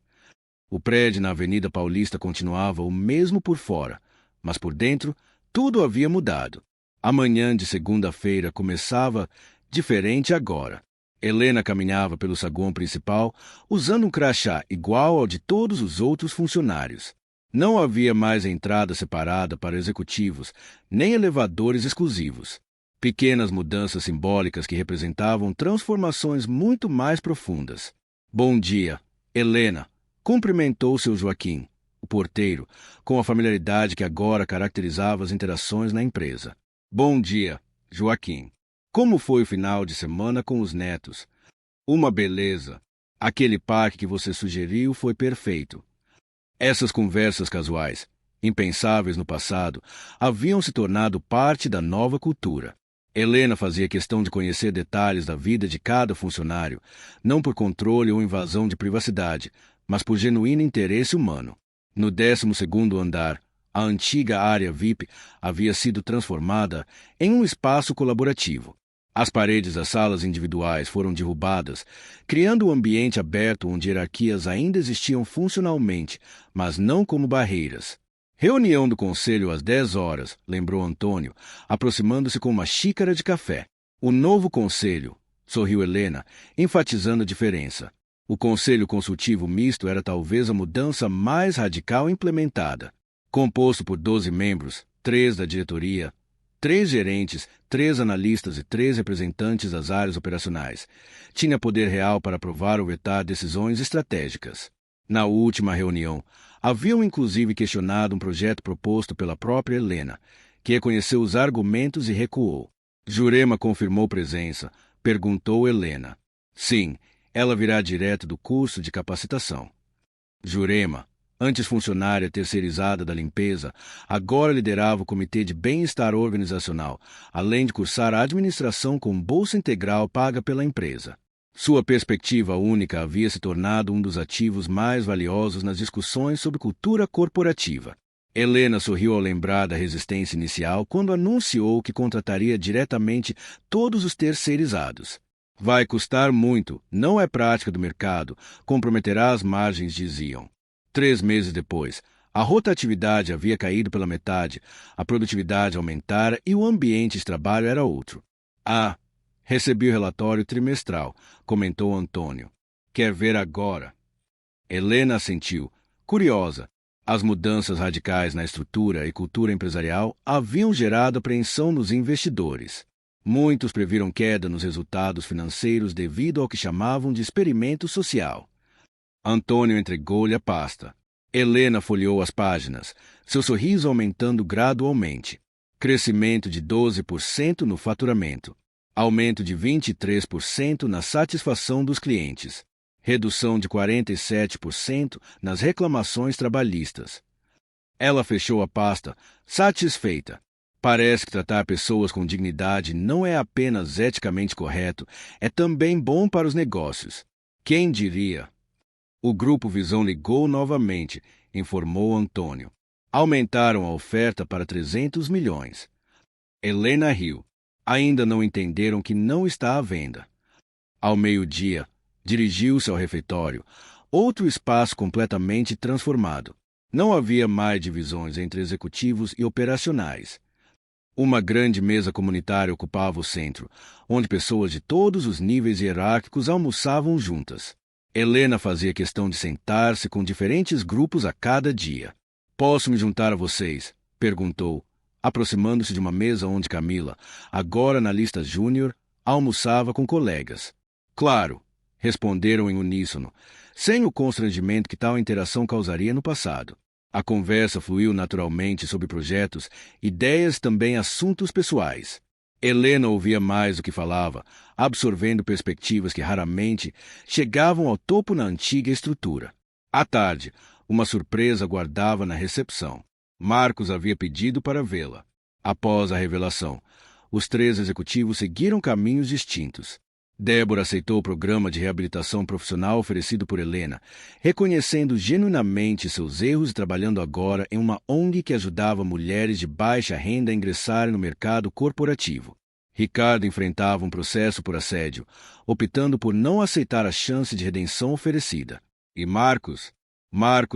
O prédio na Avenida Paulista continuava o mesmo por fora, mas por dentro tudo havia mudado. A manhã de segunda-feira começava diferente agora. Helena caminhava pelo saguão principal, usando um crachá igual ao de todos os outros funcionários. Não havia mais entrada separada para executivos, nem elevadores exclusivos. Pequenas mudanças simbólicas que representavam transformações muito mais profundas. Bom dia, Helena, cumprimentou seu Joaquim, o porteiro, com a familiaridade que agora caracterizava as interações na empresa. Bom dia, Joaquim. Como foi o final de semana com os netos? Uma beleza. Aquele parque que você sugeriu foi perfeito. Essas conversas casuais, impensáveis no passado, haviam se tornado parte da nova cultura. Helena fazia questão de conhecer detalhes da vida de cada funcionário, não por controle ou invasão de privacidade, mas por genuíno interesse humano. No 12º andar, a antiga área VIP havia sido transformada em um espaço colaborativo. As paredes das salas individuais foram derrubadas, criando um ambiente aberto onde hierarquias ainda existiam funcionalmente, mas não como barreiras. Reunião do conselho às 10 horas, lembrou Antônio, aproximando-se com uma xícara de café. O novo conselho, sorriu Helena, enfatizando a diferença. O conselho consultivo misto era talvez a mudança mais radical implementada. Composto por 12 membros, 3 da diretoria, 3 gerentes, 3 analistas e 3 representantes das áreas operacionais. Tinha poder real para aprovar ou vetar decisões estratégicas. Na última reunião, haviam inclusive questionado um projeto proposto pela própria Helena, que reconheceu os argumentos e recuou. Jurema confirmou presença, perguntou Helena. Sim, ela virá direto do curso de capacitação. Jurema, antes funcionária terceirizada da limpeza, agora liderava o Comitê de Bem-Estar Organizacional, além de cursar a administração com bolsa integral paga pela empresa. Sua perspectiva única havia se tornado um dos ativos mais valiosos nas discussões sobre cultura corporativa. Helena sorriu ao lembrar da resistência inicial quando anunciou que contrataria diretamente todos os terceirizados. Vai custar muito, não é prática do mercado, comprometerá as margens, diziam. 3 meses depois, a rotatividade havia caído pela metade, a produtividade aumentara e o ambiente de trabalho era outro. Recebi o relatório trimestral, comentou Antônio. Quer ver agora? Helena assentiu, curiosa. As mudanças radicais na estrutura e cultura empresarial haviam gerado apreensão nos investidores. Muitos previram queda nos resultados financeiros devido ao que chamavam de experimento social. Antônio entregou-lhe a pasta. Helena folheou as páginas, seu sorriso aumentando gradualmente. Crescimento de 12% no faturamento. Aumento de 23% na satisfação dos clientes. Redução de 47% nas reclamações trabalhistas. Ela fechou a pasta, satisfeita. Parece que tratar pessoas com dignidade não é apenas eticamente correto, é também bom para os negócios. Quem diria? O Grupo Visão ligou novamente, informou Antônio. Aumentaram a oferta para 300 milhões. Helena riu. Ainda não entenderam que não está à venda. Ao meio-dia, dirigiu-se ao refeitório, outro espaço completamente transformado. Não havia mais divisões entre executivos e operacionais. Uma grande mesa comunitária ocupava o centro, onde pessoas de todos os níveis hierárquicos almoçavam juntas. Helena fazia questão de sentar-se com diferentes grupos a cada dia. Posso me juntar a vocês? Perguntou, aproximando-se de uma mesa onde Camila, agora analista júnior, almoçava com colegas. Claro, responderam em uníssono, sem o constrangimento que tal interação causaria no passado. A conversa fluiu naturalmente sobre projetos, ideias e também assuntos pessoais. Helena ouvia mais do que falava, absorvendo perspectivas que raramente chegavam ao topo na antiga estrutura. À tarde, uma surpresa aguardava na recepção. Marcos havia pedido para vê-la. Após a revelação, os 3 executivos seguiram caminhos distintos. Débora aceitou o programa de reabilitação profissional oferecido por Helena, reconhecendo genuinamente seus erros e trabalhando agora em uma ONG que ajudava mulheres de baixa renda a ingressarem no mercado corporativo. Ricardo enfrentava um processo por assédio, optando por não aceitar a chance de redenção oferecida. E Marcos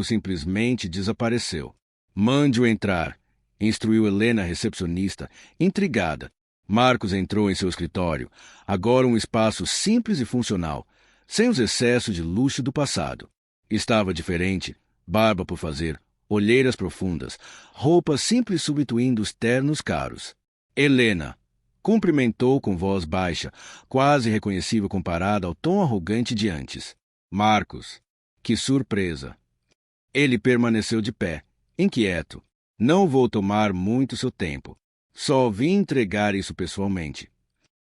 simplesmente desapareceu. Mande-o entrar, instruiu Helena, a recepcionista, intrigada. Marcos entrou em seu escritório, agora um espaço simples e funcional, sem os excessos de luxo do passado. Estava diferente, barba por fazer, olheiras profundas, roupas simples substituindo os ternos caros. Helena cumprimentou com voz baixa, quase reconhecível comparada ao tom arrogante de antes. Marcos, que surpresa! Ele permaneceu de pé, inquieto. Não vou tomar muito seu tempo. Só vim entregar isso pessoalmente.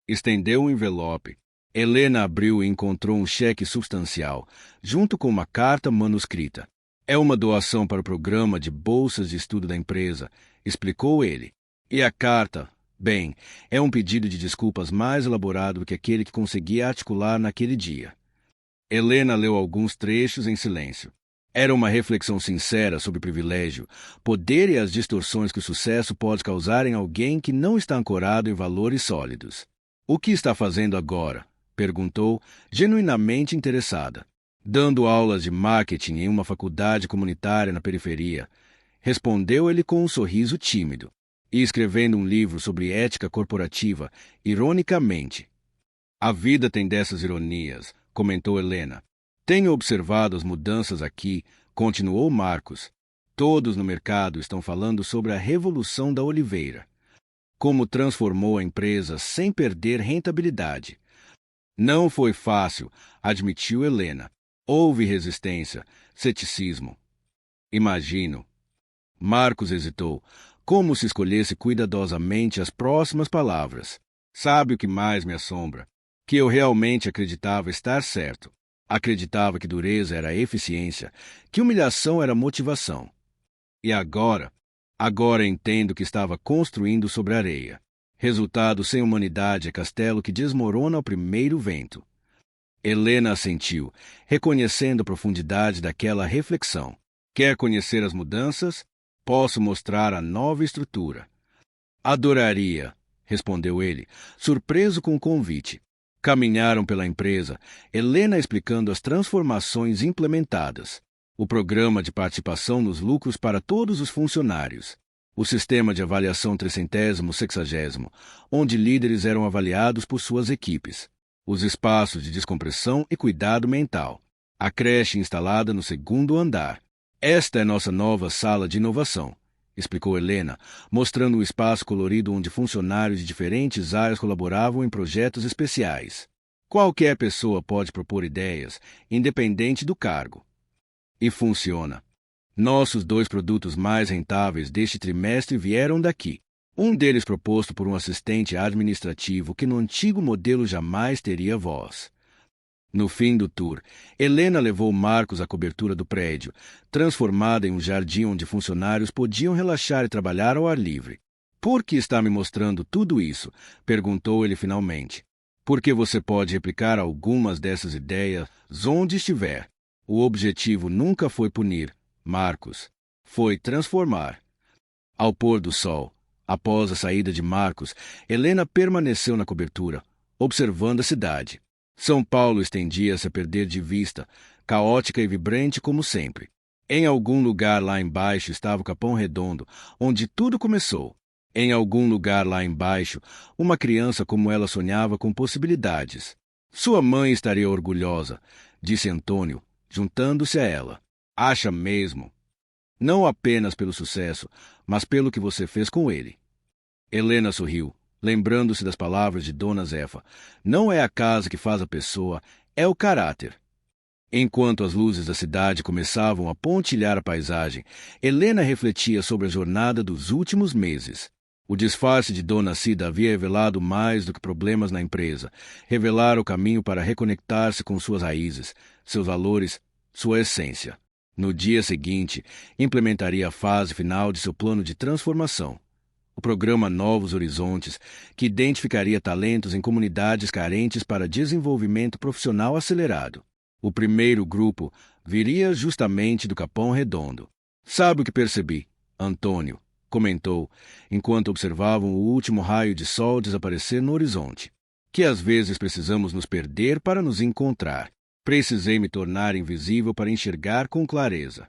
Estendeu um envelope. Helena abriu e encontrou um cheque substancial, junto com uma carta manuscrita. É uma doação para o programa de bolsas de estudo da empresa, explicou ele. E a carta, bem, é um pedido de desculpas mais elaborado do que aquele que conseguia articular naquele dia. Helena leu alguns trechos em silêncio. Era uma reflexão sincera sobre o privilégio, poder e as distorções que o sucesso pode causar em alguém que não está ancorado em valores sólidos. O que está fazendo agora? Perguntou, genuinamente interessada. Dando aulas de marketing em uma faculdade comunitária na periferia. Respondeu ele com um sorriso tímido. E escrevendo um livro sobre ética corporativa, ironicamente. A vida tem dessas ironias, comentou Helena. Tenho observado as mudanças aqui, continuou Marcos. Todos no mercado estão falando sobre a revolução da oliveira. Como transformou a empresa sem perder rentabilidade. Não foi fácil, admitiu Helena. Houve resistência, ceticismo. Imagino. Marcos hesitou, como se escolhesse cuidadosamente as próximas palavras. Sabe o que mais me assombra? Que eu realmente acreditava estar certo. Acreditava que dureza era eficiência, que humilhação era motivação. E agora entendo que estava construindo sobre areia. Resultado sem humanidade é castelo que desmorona ao primeiro vento. Helena assentiu, reconhecendo a profundidade daquela reflexão. Quer conhecer as mudanças? Posso mostrar a nova estrutura. Adoraria, respondeu ele, surpreso com o convite. Caminharam pela empresa, Helena explicando as transformações implementadas. O programa de participação nos lucros para todos os funcionários. O sistema de avaliação 360º, onde líderes eram avaliados por suas equipes. Os espaços de descompressão e cuidado mental. A creche instalada no segundo andar. Esta é nossa nova sala de inovação, explicou Helena, mostrando um espaço colorido onde funcionários de diferentes áreas colaboravam em projetos especiais. Qualquer pessoa pode propor ideias, independente do cargo. E funciona. Nossos 2 produtos mais rentáveis deste trimestre vieram daqui. Um deles proposto por um assistente administrativo que no antigo modelo jamais teria voz. No fim do tour, Helena levou Marcos à cobertura do prédio, transformada em um jardim onde funcionários podiam relaxar e trabalhar ao ar livre. Por que está me mostrando tudo isso? Perguntou ele finalmente. Porque você pode replicar algumas dessas ideias onde estiver. O objetivo nunca foi punir, Marcos. Foi transformar. Ao pôr do sol, após a saída de Marcos, Helena permaneceu na cobertura, observando a cidade. São Paulo estendia-se a perder de vista, caótica e vibrante como sempre. Em algum lugar lá embaixo estava o Capão Redondo, onde tudo começou. Em algum lugar lá embaixo, uma criança como ela sonhava com possibilidades. Sua mãe estaria orgulhosa, disse Antônio, juntando-se a ela. Acha mesmo? Não apenas pelo sucesso, mas pelo que você fez com ele. Helena sorriu, lembrando-se das palavras de Dona Zefa. Não é a casa que faz a pessoa, é o caráter. Enquanto as luzes da cidade começavam a pontilhar a paisagem, Helena refletia sobre a jornada dos últimos meses. O disfarce de Dona Cida havia revelado mais do que problemas na empresa, revelar o caminho para reconectar-se com suas raízes, seus valores, sua essência. No dia seguinte, implementaria a fase final de seu plano de transformação. O programa Novos Horizontes, que identificaria talentos em comunidades carentes para desenvolvimento profissional acelerado. O primeiro grupo viria justamente do Capão Redondo. Sabe o que percebi, Antônio? Comentou, enquanto observavam o último raio de sol desaparecer no horizonte. Que às vezes precisamos nos perder para nos encontrar. Precisei me tornar invisível para enxergar com clareza.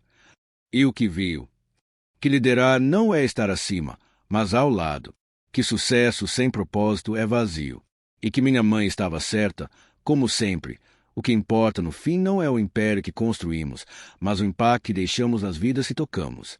E o que viu? Que liderar não é estar acima, mas ao lado. que sucesso sem propósito é vazio, e que minha mãe estava certa, como sempre. O que importa no fim não é o império que construímos, mas o impacto que deixamos nas vidas que tocamos.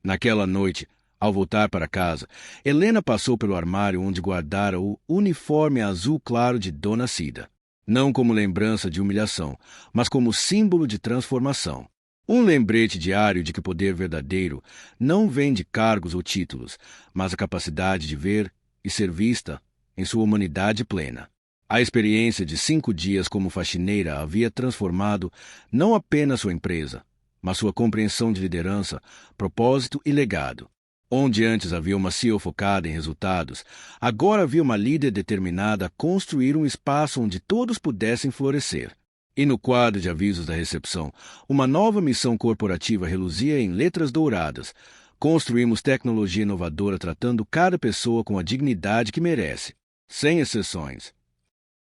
Naquela noite, ao voltar para casa, Helena passou pelo armário onde guardara o uniforme azul claro de Dona Cida. Não como lembrança de humilhação, mas como símbolo de transformação. Um lembrete diário de que o poder verdadeiro não vem de cargos ou títulos, mas a capacidade de ver e ser vista em sua humanidade plena. A experiência de 5 dias como faxineira havia transformado não apenas sua empresa, mas sua compreensão de liderança, propósito e legado. Onde antes havia uma CEO focada em resultados, agora havia uma líder determinada a construir um espaço onde todos pudessem florescer. E no quadro de avisos da recepção, uma nova missão corporativa reluzia em letras douradas. Construímos tecnologia inovadora tratando cada pessoa com a dignidade que merece, sem exceções.